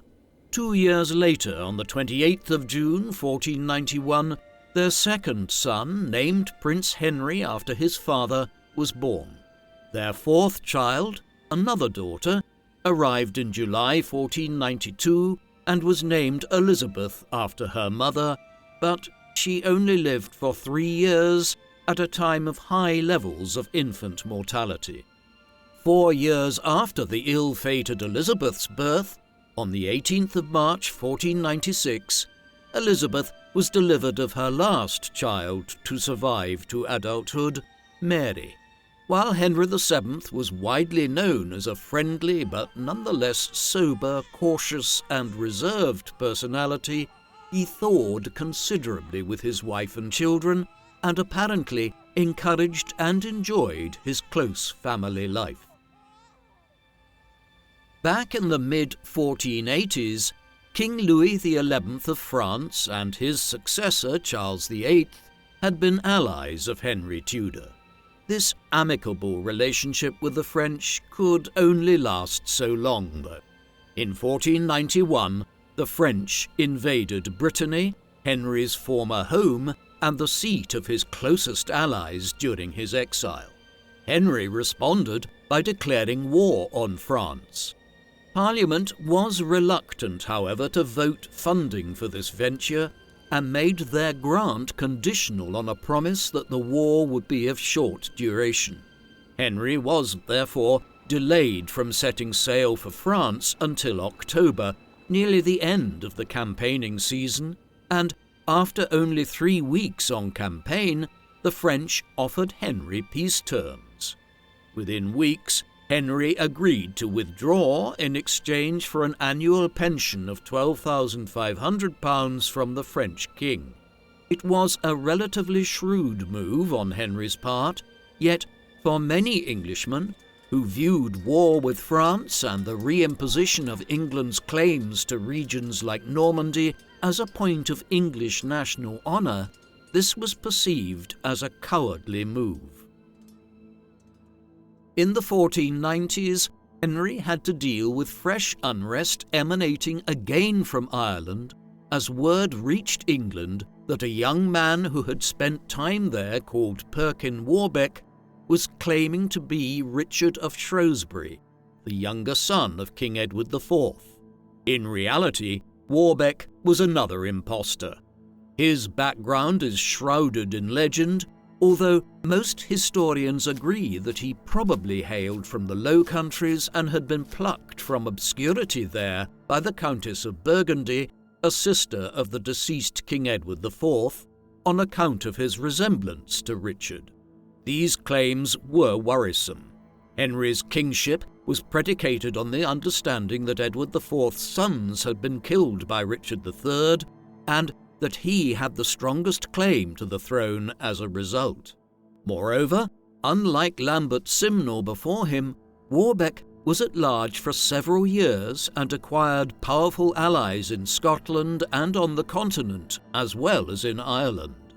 2 years later, on the 28th of June 1491, their second son, named Prince Henry after his father, was born. Their fourth child, another daughter, arrived in July 1492 and was named Elizabeth after her mother, but she only lived for 3 years at a time of high levels of infant mortality. 4 years after the ill-fated Elizabeth's birth, on the 18th of March 1496, Elizabeth was delivered of her last child to survive to adulthood, Mary. While Henry VII was widely known as a friendly but nonetheless sober, cautious and reserved personality, he thawed considerably with his wife and children and apparently encouraged and enjoyed his close family life. Back in the mid-1480s, King Louis XI of France and his successor Charles VIII had been allies of Henry Tudor. This amicable relationship with the French could only last so long, though. In 1491, the French invaded Brittany, Henry's former home and the seat of his closest allies during his exile. Henry responded by declaring war on France. Parliament was reluctant, however, to vote funding for this venture and made their grant conditional on a promise that the war would be of short duration. Henry was, therefore, delayed from setting sail for France until October, nearly the end of the campaigning season, and after only 3 weeks on campaign, the French offered Henry peace terms. Within weeks, Henry agreed to withdraw in exchange for an annual pension of £12,500 from the French king. It was a relatively shrewd move on Henry's part, yet for many Englishmen, who viewed war with France and the reimposition of England's claims to regions like Normandy as a point of English national honour, this was perceived as a cowardly move. In the 1490s, Henry had to deal with fresh unrest emanating again from Ireland as word reached England that a young man who had spent time there called Perkin Warbeck was claiming to be Richard of Shrewsbury, the younger son of King Edward IV. In reality, Warbeck was another impostor. His background is shrouded in legend, although most historians agree that he probably hailed from the Low Countries and had been plucked from obscurity there by the Countess of Burgundy, a sister of the deceased King Edward IV, on account of his resemblance to Richard. These claims were worrisome. Henry's kingship was predicated on the understanding that Edward IV's sons had been killed by Richard III, and that he had the strongest claim to the throne as a result. Moreover, unlike Lambert Simnel before him, Warbeck was at large for several years and acquired powerful allies in Scotland and on the continent, as well as in Ireland.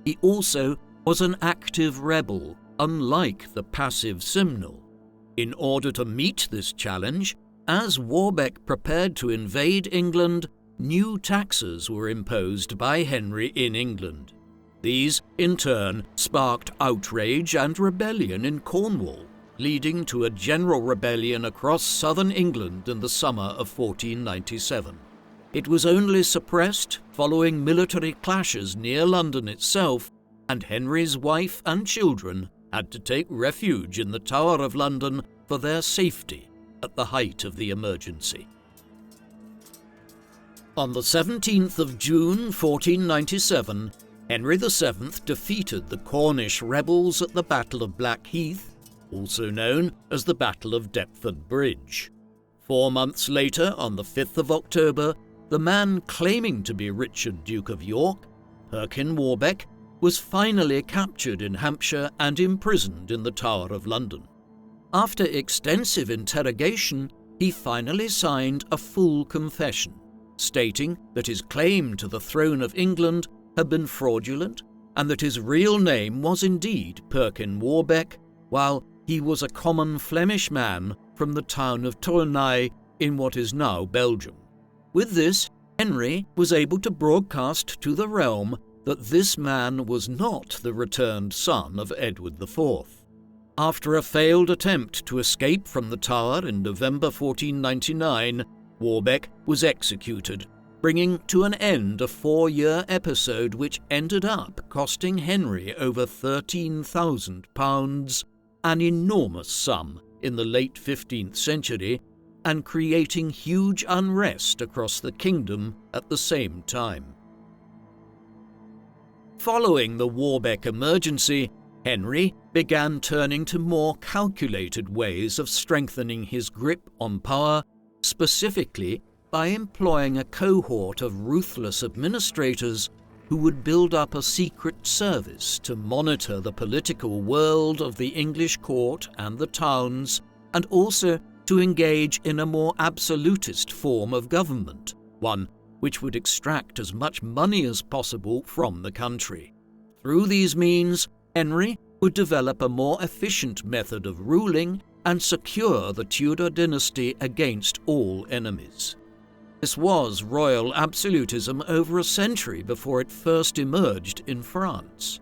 He also was an active rebel, unlike the passive Simnel. In order to meet this challenge, as Warbeck prepared to invade England, new taxes were imposed by Henry in England. These, in turn, sparked outrage and rebellion in Cornwall, leading to a general rebellion across southern England in the summer of 1497. It was only suppressed following military clashes near London itself, and Henry's wife and children had to take refuge in the Tower of London for their safety at the height of the emergency. On the 17th of June 1497, Henry VII defeated the Cornish rebels at the Battle of Blackheath, also known as the Battle of Deptford Bridge. 4 months later, on the 5th of October, the man claiming to be Richard, Duke of York, Perkin Warbeck, was finally captured in Hampshire and imprisoned in the Tower of London. After extensive interrogation, he finally signed a full confession, stating that his claim to the throne of England had been fraudulent and that his real name was indeed Perkin Warbeck, while he was a common Flemish man from the town of Tournai in what is now Belgium. With this, Henry was able to broadcast to the realm that this man was not the returned son of Edward IV. After a failed attempt to escape from the Tower in November 1499, Warbeck was executed, bringing to an end a 4-year episode which ended up costing Henry over £13,000, an enormous sum in the late 15th century, and creating huge unrest across the kingdom at the same time. Following the Warbeck emergency, Henry began turning to more calculated ways of strengthening his grip on power, specifically by employing a cohort of ruthless administrators who would build up a secret service to monitor the political world of the English court and the towns, and also to engage in a more absolutist form of government, one which would extract as much money as possible from the country. Through these means, Henry would develop a more efficient method of ruling and secure the Tudor dynasty against all enemies. This was royal absolutism over a century before it first emerged in France.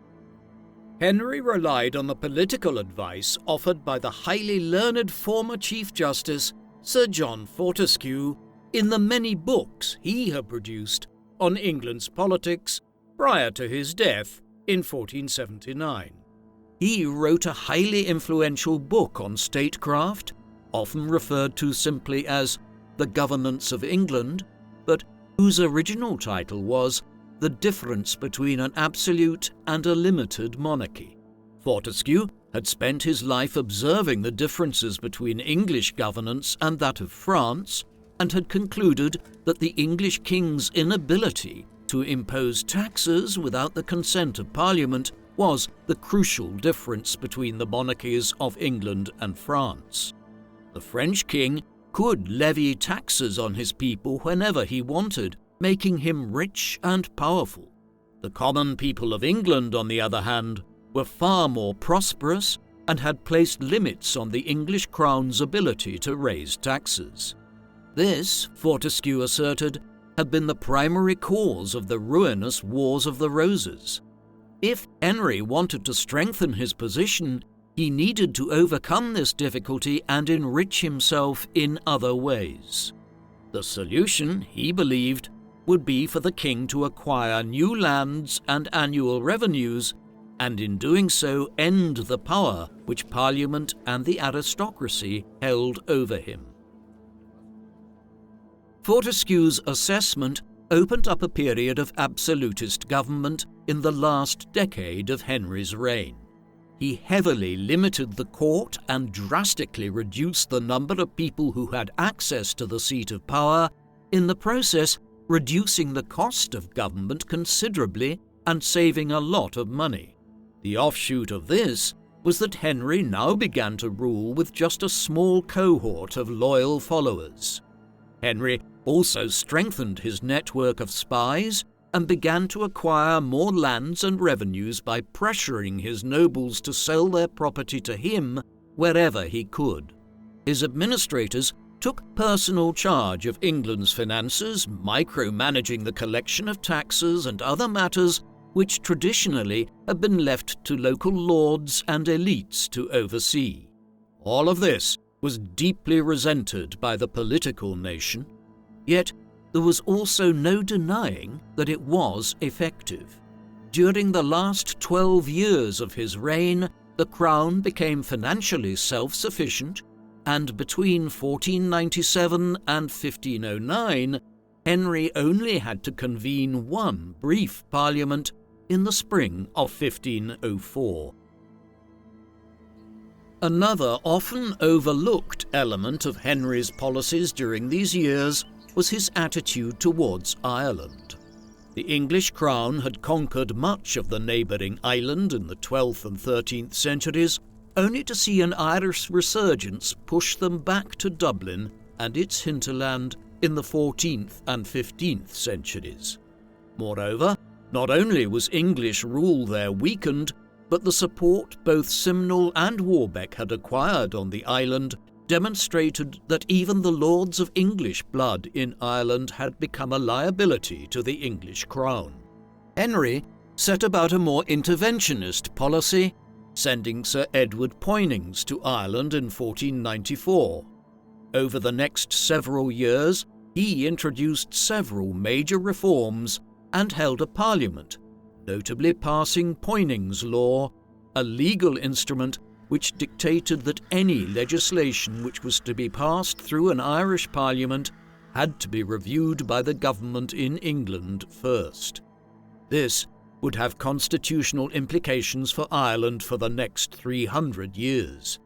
Henry relied on the political advice offered by the highly learned former Chief Justice Sir John Fortescue in the many books he had produced on England's politics prior to his death in 1479. He wrote a highly influential book on statecraft, often referred to simply as The Governance of England, but whose original title was The Difference Between an Absolute and a Limited Monarchy. Fortescue had spent his life observing the differences between English governance and that of France, and had concluded that the English king's inability to impose taxes without the consent of Parliament was the crucial difference between the monarchies of England and France. The French king could levy taxes on his people whenever he wanted, making him rich and powerful. The common people of England, on the other hand, were far more prosperous and had placed limits on the English crown's ability to raise taxes. This, Fortescue asserted, had been the primary cause of the ruinous Wars of the Roses. If Henry wanted to strengthen his position, he needed to overcome this difficulty and enrich himself in other ways. The solution, he believed, would be for the king to acquire new lands and annual revenues, and in doing so end the power which Parliament and the aristocracy held over him. Fortescue's assessment opened up a period of absolutist government in the last decade of Henry's reign. He heavily limited the court and drastically reduced the number of people who had access to the seat of power, in the process reducing the cost of government considerably and saving a lot of money. The offshoot of this was that Henry now began to rule with just a small cohort of loyal followers. Henry also strengthened his network of spies and began to acquire more lands and revenues by pressuring his nobles to sell their property to him wherever he could. His administrators took personal charge of England's finances, micromanaging the collection of taxes and other matters which traditionally had been left to local lords and elites to oversee. All of this was deeply resented by the political nation, yet there was also no denying that it was effective. During the last 12 years of his reign, the crown became financially self-sufficient, and between 1497 and 1509, Henry only had to convene one brief parliament in the spring of 1504. Another often overlooked element of Henry's policies during these years was his attitude towards Ireland. The English crown had conquered much of the neighbouring island in the 12th and 13th centuries, only to see an Irish resurgence push them back to Dublin and its hinterland in the 14th and 15th centuries. Moreover, not only was English rule there weakened, but the support both Simnel and Warbeck had acquired on the island demonstrated that even the lords of English blood in Ireland had become a liability to the English crown. Henry set about a more interventionist policy, sending Sir Edward Poynings to Ireland in 1494. Over the next several years, he introduced several major reforms and held a parliament, notably passing Poynings Law, a legal instrument which dictated that any legislation which was to be passed through an Irish parliament had to be reviewed by the government in England first. This would have constitutional implications for Ireland for the next 300 years.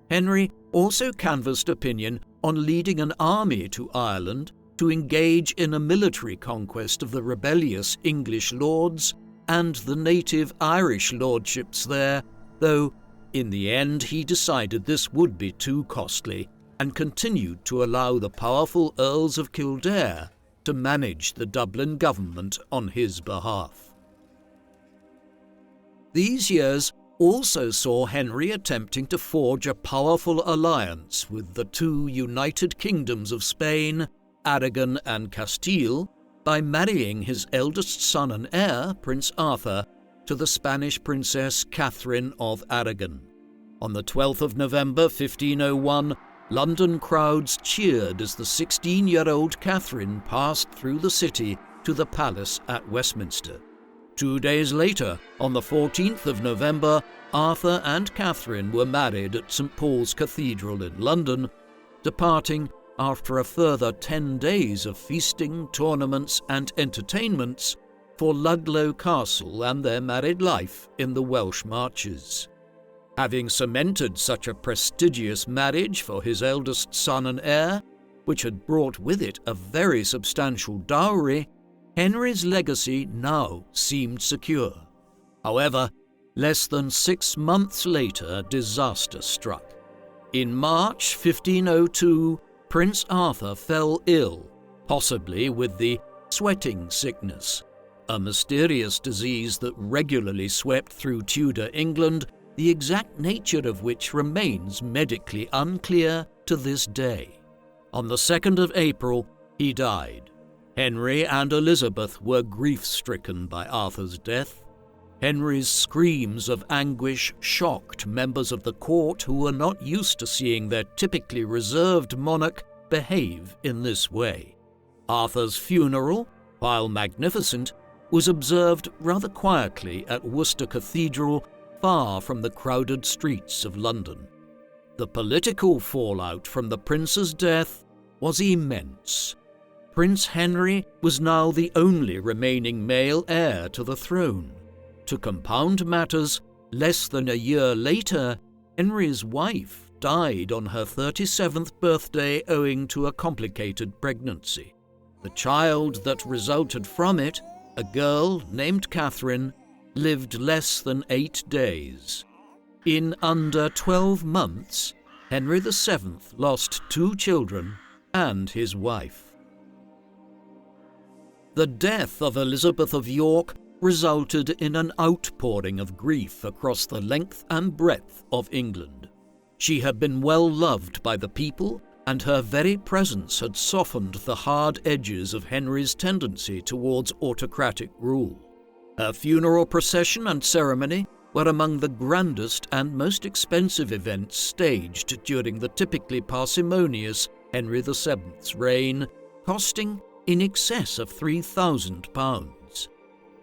Henry also canvassed opinion on leading an army to Ireland to engage in a military conquest of the rebellious English lords and the native Irish lordships there, though in the end he decided this would be too costly and continued to allow the powerful Earls of Kildare to manage the Dublin government on his behalf. These years also saw Henry attempting to forge a powerful alliance with the two united kingdoms of Spain, Aragon and Castile, by marrying his eldest son and heir, Prince Arthur, to the Spanish Princess Catherine of Aragon. On the 12th of November 1501, London crowds cheered as the 16-year-old Catherine passed through the city to the palace at Westminster. 2 days later, on the 14th of November, Arthur and Catherine were married at St. Paul's Cathedral in London, departing after a further 10 days of feasting, tournaments and entertainments for Ludlow Castle and their married life in the Welsh Marches. Having cemented such a prestigious marriage for his eldest son and heir, which had brought with it a very substantial dowry, Henry's legacy now seemed secure. However, less than 6 months later, disaster struck. In March 1502, Prince Arthur fell ill, possibly with the sweating sickness, a mysterious disease that regularly swept through Tudor England, the exact nature of which remains medically unclear to this day. On the 2nd of April, he died. Henry and Elizabeth were grief-stricken by Arthur's death. Henry's screams of anguish shocked members of the court who were not used to seeing their typically reserved monarch behave in this way. Arthur's funeral, while magnificent, was observed rather quietly at Worcester Cathedral, far from the crowded streets of London. The political fallout from the prince's death was immense. Prince Henry was now the only remaining male heir to the throne. To compound matters, less than a year later, Henry's wife died on her 37th birthday owing to a complicated pregnancy. The child that resulted from it, a girl named Catherine, lived less than 8 days. In under 12 months, Henry VII lost 2 children and his wife. The death of Elizabeth of York resulted in an outpouring of grief across the length and breadth of England. She had been well loved by the people, and her very presence had softened the hard edges of Henry's tendency towards autocratic rule. Her funeral procession and ceremony were among the grandest and most expensive events staged during the typically parsimonious Henry VII's reign, costing in excess of £3,000.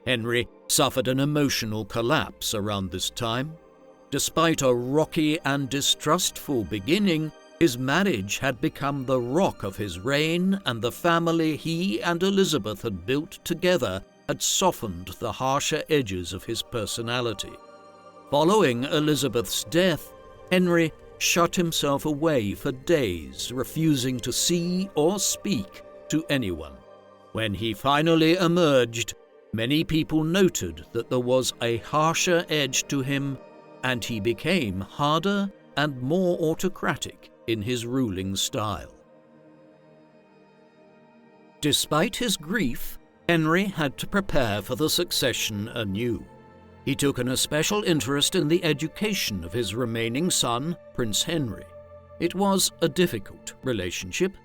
Henry suffered an emotional collapse around this time. Despite a rocky and distrustful beginning, his marriage had become the rock of his reign, and the family he and Elizabeth had built together had softened the harsher edges of his personality. Following Elizabeth's death, Henry shut himself away for days, refusing to see or speak to anyone. When he finally emerged, many people noted that there was a harsher edge to him and he became harder and more autocratic in his ruling style. Despite his grief, Henry had to prepare for the succession anew. He took an especial interest in the education of his remaining son, Prince Henry. It was a difficult relationship.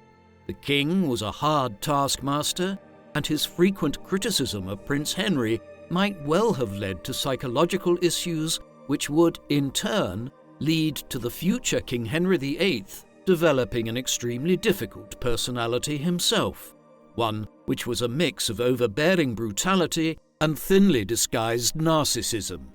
The king was a hard taskmaster, and his frequent criticism of Prince Henry might well have led to psychological issues which would, in turn, lead to the future King Henry VIII developing an extremely difficult personality himself, one which was a mix of overbearing brutality and thinly disguised narcissism.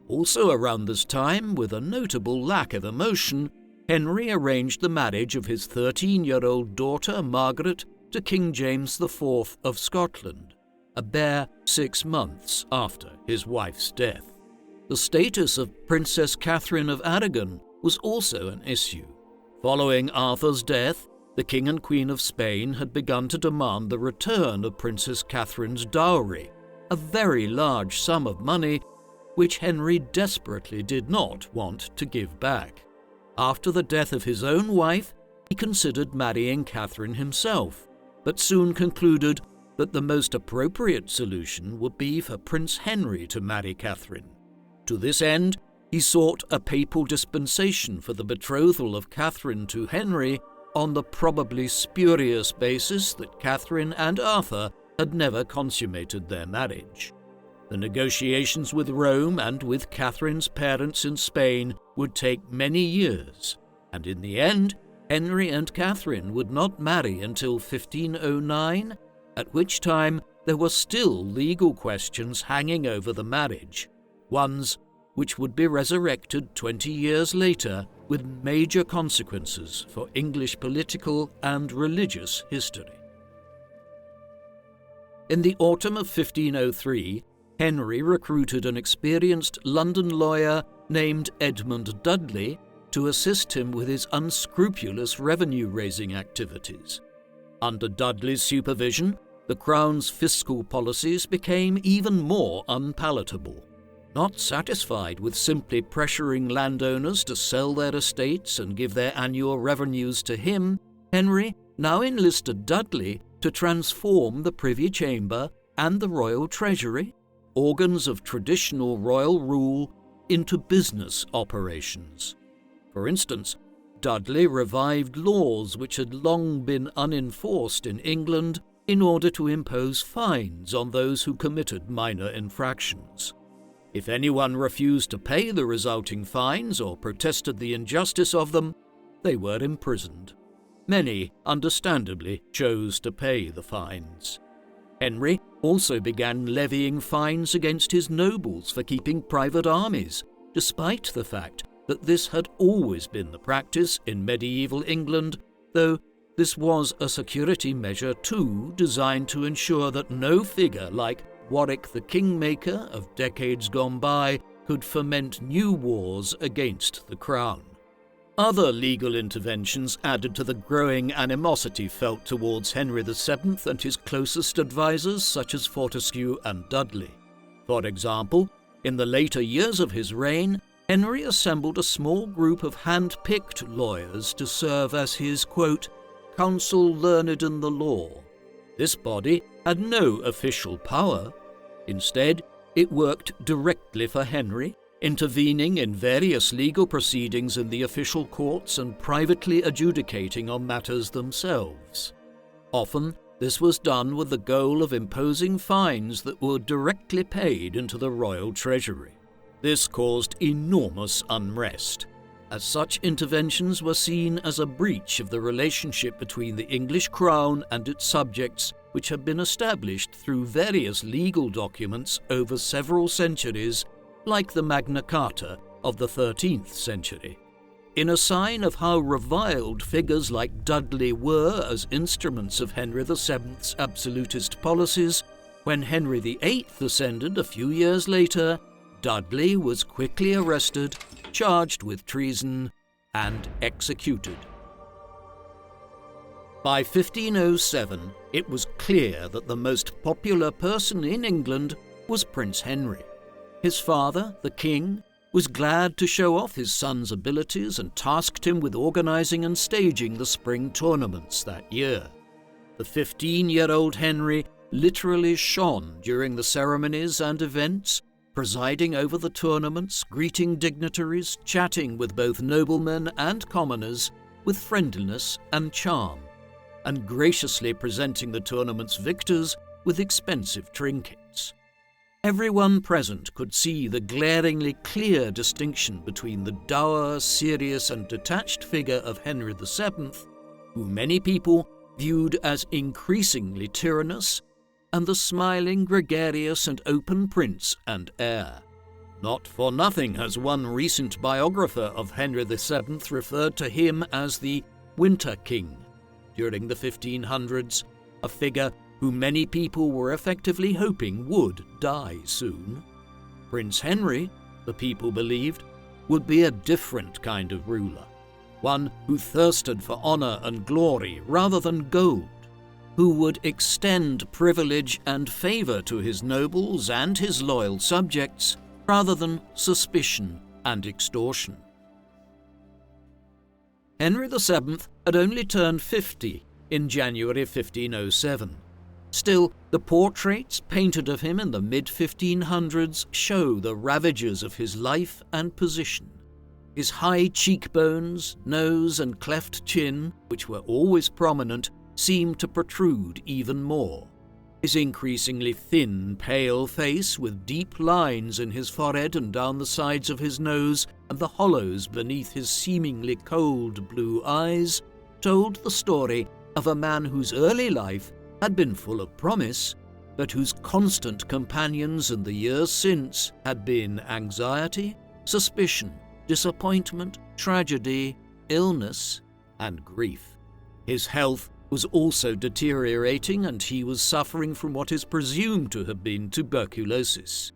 Also around this time, with a notable lack of emotion, Henry arranged the marriage of his 13-year-old daughter Margaret to King James IV of Scotland, a bare 6 months after his wife's death. The status of Princess Catherine of Aragon was also an issue. Following Arthur's death, the King and Queen of Spain had begun to demand the return of Princess Catherine's dowry, a very large sum of money which Henry desperately did not want to give back. After the death of his own wife, he considered marrying Catherine himself, but soon concluded that the most appropriate solution would be for Prince Henry to marry Catherine. To this end, he sought a papal dispensation for the betrothal of Catherine to Henry on the probably spurious basis that Catherine and Arthur had never consummated their marriage. The negotiations with Rome and with Catherine's parents in Spain would take many years, and in the end, Henry and Catherine would not marry until 1509, at which time there were still legal questions hanging over the marriage, ones which would be resurrected 20 years later with major consequences for English political and religious history. In the autumn of 1503, Henry recruited an experienced London lawyer named Edmund Dudley to assist him with his unscrupulous revenue-raising activities. Under Dudley's supervision, the Crown's fiscal policies became even more unpalatable. Not satisfied with simply pressuring landowners to sell their estates and give their annual revenues to him, Henry now enlisted Dudley to transform the Privy Chamber and the Royal Treasury, organs of traditional royal rule, into business operations. For instance, Dudley revived laws which had long been unenforced in England in order to impose fines on those who committed minor infractions. If anyone refused to pay the resulting fines or protested the injustice of them, they were imprisoned. Many, understandably, chose to pay the fines. Henry also began levying fines against his nobles for keeping private armies, despite the fact that this had always been the practice in medieval England, though this was a security measure too designed to ensure that no figure like Warwick the Kingmaker of decades gone by could foment new wars against the crown. Other legal interventions added to the growing animosity felt towards Henry VII and his closest advisers such as Fortescue and Dudley. For example, in the later years of his reign, Henry assembled a small group of hand-picked lawyers to serve as his, quote, counsel learned in the law. This body had no official power. Instead, it worked directly for Henry, intervening in various legal proceedings in the official courts and privately adjudicating on matters themselves. Often, this was done with the goal of imposing fines that were directly paid into the royal treasury. This caused enormous unrest, as such interventions were seen as a breach of the relationship between the English crown and its subjects, which had been established through various legal documents over several centuries, like the Magna Carta of the 13th century. In a sign of how reviled figures like Dudley were as instruments of Henry VII's absolutist policies, when Henry VIII ascended a few years later, Dudley was quickly arrested, charged with treason, and executed. By 1507, it was clear that the most popular person in England was Prince Henry. His father, the king, was glad to show off his son's abilities and tasked him with organising and staging the spring tournaments that year. The 15-year-old Henry literally shone during the ceremonies and events, presiding over the tournaments, greeting dignitaries, chatting with both noblemen and commoners with friendliness and charm, and graciously presenting the tournament's victors with expensive trinkets. Everyone present could see the glaringly clear distinction between the dour, serious and detached figure of Henry VII, who many people viewed as increasingly tyrannous, and the smiling, gregarious and open prince and heir. Not for nothing has one recent biographer of Henry VII referred to him as the Winter King during the 1500s, a figure who many people were effectively hoping would die soon. Prince Henry, the people believed, would be a different kind of ruler, one who thirsted for honour and glory rather than gold, who would extend privilege and favour to his nobles and his loyal subjects rather than suspicion and extortion. Henry VII had only turned 50 in January 1507. Still, the portraits painted of him in the mid-1500s show the ravages of his life and position. His high cheekbones, nose and cleft chin, which were always prominent, seemed to protrude even more. His increasingly thin, pale face, with deep lines in his forehead and down the sides of his nose and the hollows beneath his seemingly cold blue eyes, told the story of a man whose early life had been full of promise, but whose constant companions in the years since had been anxiety, suspicion, disappointment, tragedy, illness, and grief. His health was also deteriorating, and he was suffering from what is presumed to have been tuberculosis.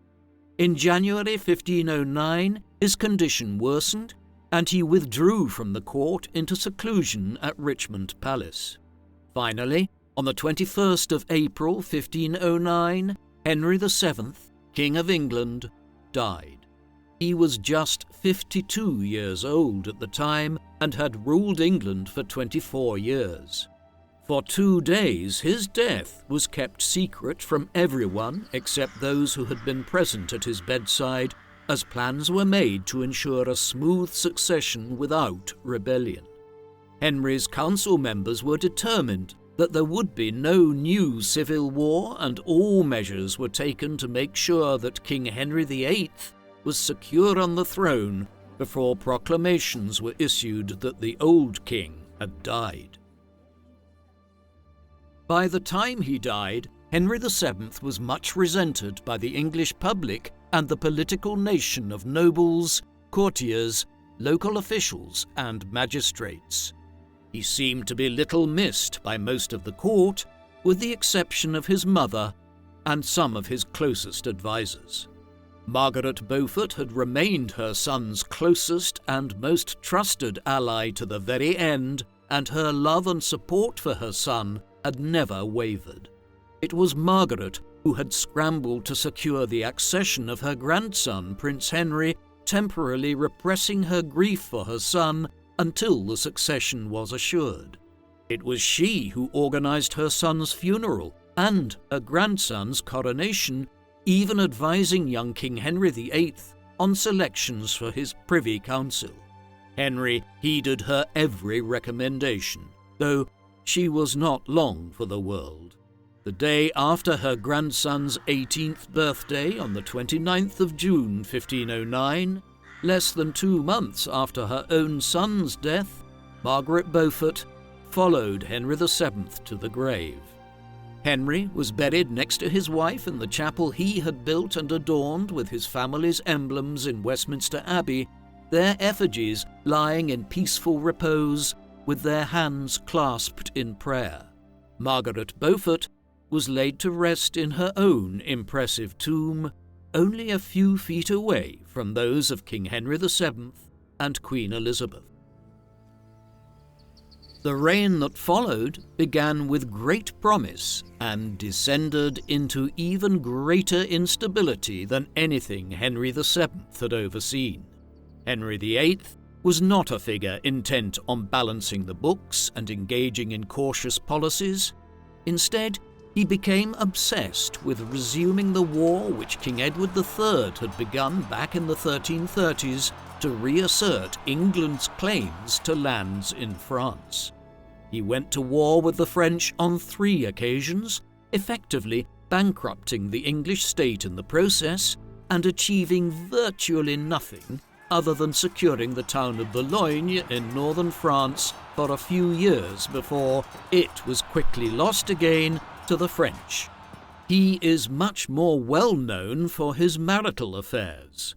In January 1509, his condition worsened, and he withdrew from the court into seclusion at Richmond Palace. Finally, on the 21st of April 1509, Henry VII, King of England, died. He was just 52 years old at the time and had ruled England for 24 years. For 2 days, his death was kept secret from everyone except those who had been present at his bedside, as plans were made to ensure a smooth succession without rebellion. Henry's council members were determined that there would be no new civil war, and all measures were taken to make sure that King Henry VIII was secure on the throne before proclamations were issued that the old king had died. By the time he died, Henry VII was much resented by the English public and the political nation of nobles, courtiers, local officials, and magistrates. He seemed to be little missed by most of the court, with the exception of his mother and some of his closest advisers. Margaret Beaufort had remained her son's closest and most trusted ally to the very end, and her love and support for her son had never wavered. It was Margaret who had scrambled to secure the accession of her grandson, Prince Henry, temporarily repressing her grief for her son until the succession was assured. It was she who organised her son's funeral and her grandson's coronation, even advising young King Henry VIII on selections for his Privy Council. Henry heeded her every recommendation, though she was not long for the world. The day after her grandson's 18th birthday, on the 29th of June 1509, less than 2 months after her own son's death, Margaret Beaufort followed Henry VII to the grave. Henry was buried next to his wife in the chapel he had built and adorned with his family's emblems in Westminster Abbey, their effigies lying in peaceful repose with their hands clasped in prayer. Margaret Beaufort was laid to rest in her own impressive tomb, only a few feet away from those of King Henry VII and Queen Elizabeth. The reign that followed began with great promise and descended into even greater instability than anything Henry VII had overseen. Henry VIII was not a figure intent on balancing the books and engaging in cautious policies. Instead, he became obsessed with resuming the war which King Edward III had begun back in the 1330s to reassert England's claims to lands in France. He went to war with the French on 3 occasions, effectively bankrupting the English state in the process and achieving virtually nothing other than securing the town of Boulogne in northern France for a few years before it was quickly lost again to the French. He is much more well known for his marital affairs.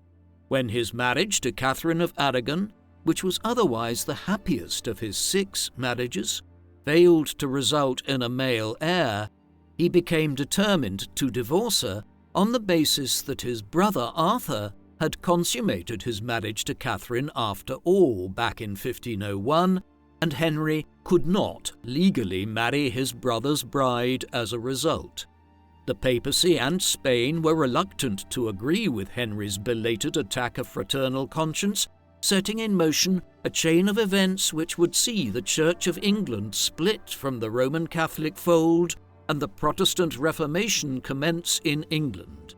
When his marriage to Catherine of Aragon, which was otherwise the happiest of his 6 marriages, failed to result in a male heir, he became determined to divorce her on the basis that his brother Arthur had consummated his marriage to Catherine after all back in 1501, and Henry could not legally marry his brother's bride as a result. The papacy and Spain were reluctant to agree with Henry's belated attack of fraternal conscience, setting in motion a chain of events which would see the Church of England split from the Roman Catholic fold and the Protestant Reformation commence in England.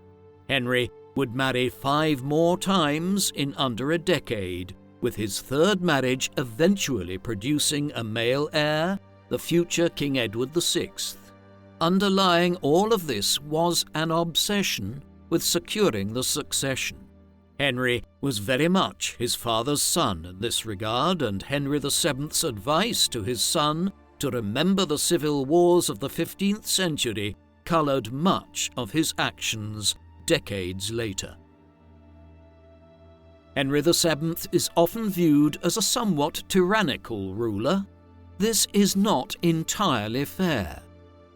Henry would marry 5 more times in under a decade, with his 3rd marriage eventually producing a male heir, the future King Edward VI. Underlying all of this was an obsession with securing the succession. Henry was very much his father's son in this regard, and Henry VII's advice to his son to remember the civil wars of the 15th century coloured much of his actions decades later. Henry VII is often viewed as a somewhat tyrannical ruler. This is not entirely fair.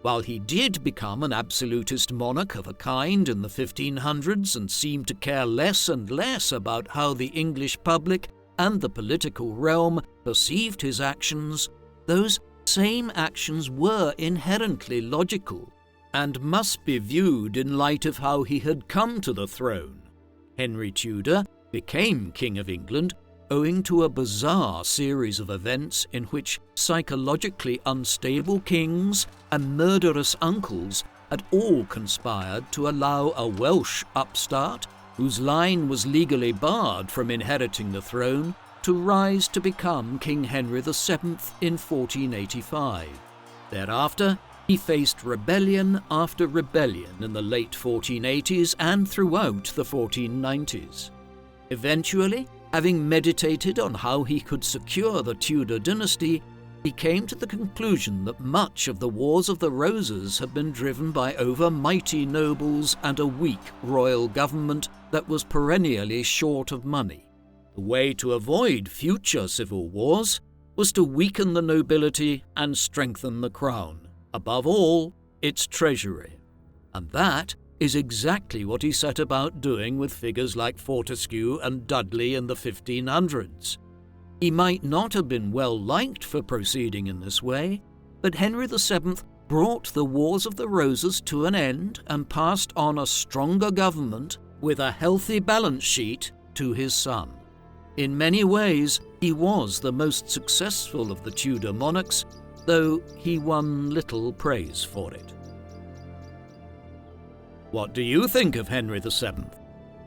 While he did become an absolutist monarch of a kind in the 1500s and seemed to care less and less about how the English public and the political realm perceived his actions, those same actions were inherently logical and must be viewed in light of how he had come to the throne. Henry Tudor became King of England owing to a bizarre series of events in which psychologically unstable kings and murderous uncles had all conspired to allow a Welsh upstart, whose line was legally barred from inheriting the throne, to rise to become King Henry VII in 1485. Thereafter, he faced rebellion after rebellion in the late 1480s and throughout the 1490s. Eventually, having meditated on how he could secure the Tudor dynasty, he came to the conclusion that much of the Wars of the Roses had been driven by over-mighty nobles and a weak royal government that was perennially short of money. The way to avoid future civil wars was to weaken the nobility and strengthen the crown, above all, its treasury. And that is exactly what he set about doing with figures like Fortescue and Dudley in the 1500s. He might not have been well liked for proceeding in this way, but Henry VII brought the Wars of the Roses to an end and passed on a stronger government with a healthy balance sheet to his son. In many ways, he was the most successful of the Tudor monarchs, though he won little praise for it. What do you think of Henry VII?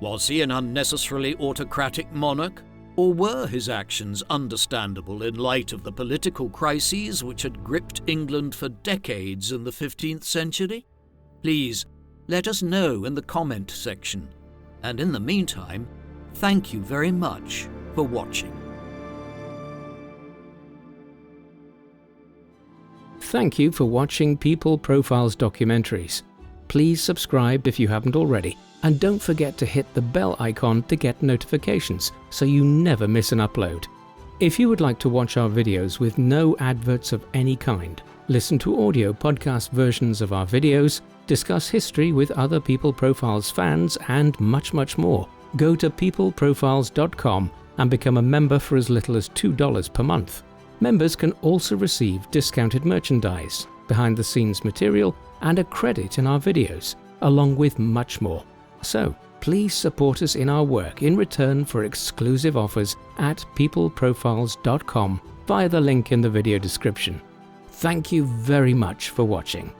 Was he an unnecessarily autocratic monarch, or were his actions understandable in light of the political crises which had gripped England for decades in the 15th century? Please, let us know in the comment section. And in the meantime, thank you very much for watching. Thank you for watching People Profiles Documentaries. Please subscribe if you haven't already, and don't forget to hit the bell icon to get notifications so you never miss an upload. If you would like to watch our videos with no adverts of any kind, listen to audio podcast versions of our videos, discuss history with other People Profiles fans, and much, much more, go to peopleprofiles.com and become a member for as little as $2 per month. Members can also receive discounted merchandise, behind-the-scenes material, and a credit in our videos, along with much more. So, please support us in our work in return for exclusive offers at peopleprofiles.com via the link in the video description. Thank you very much for watching.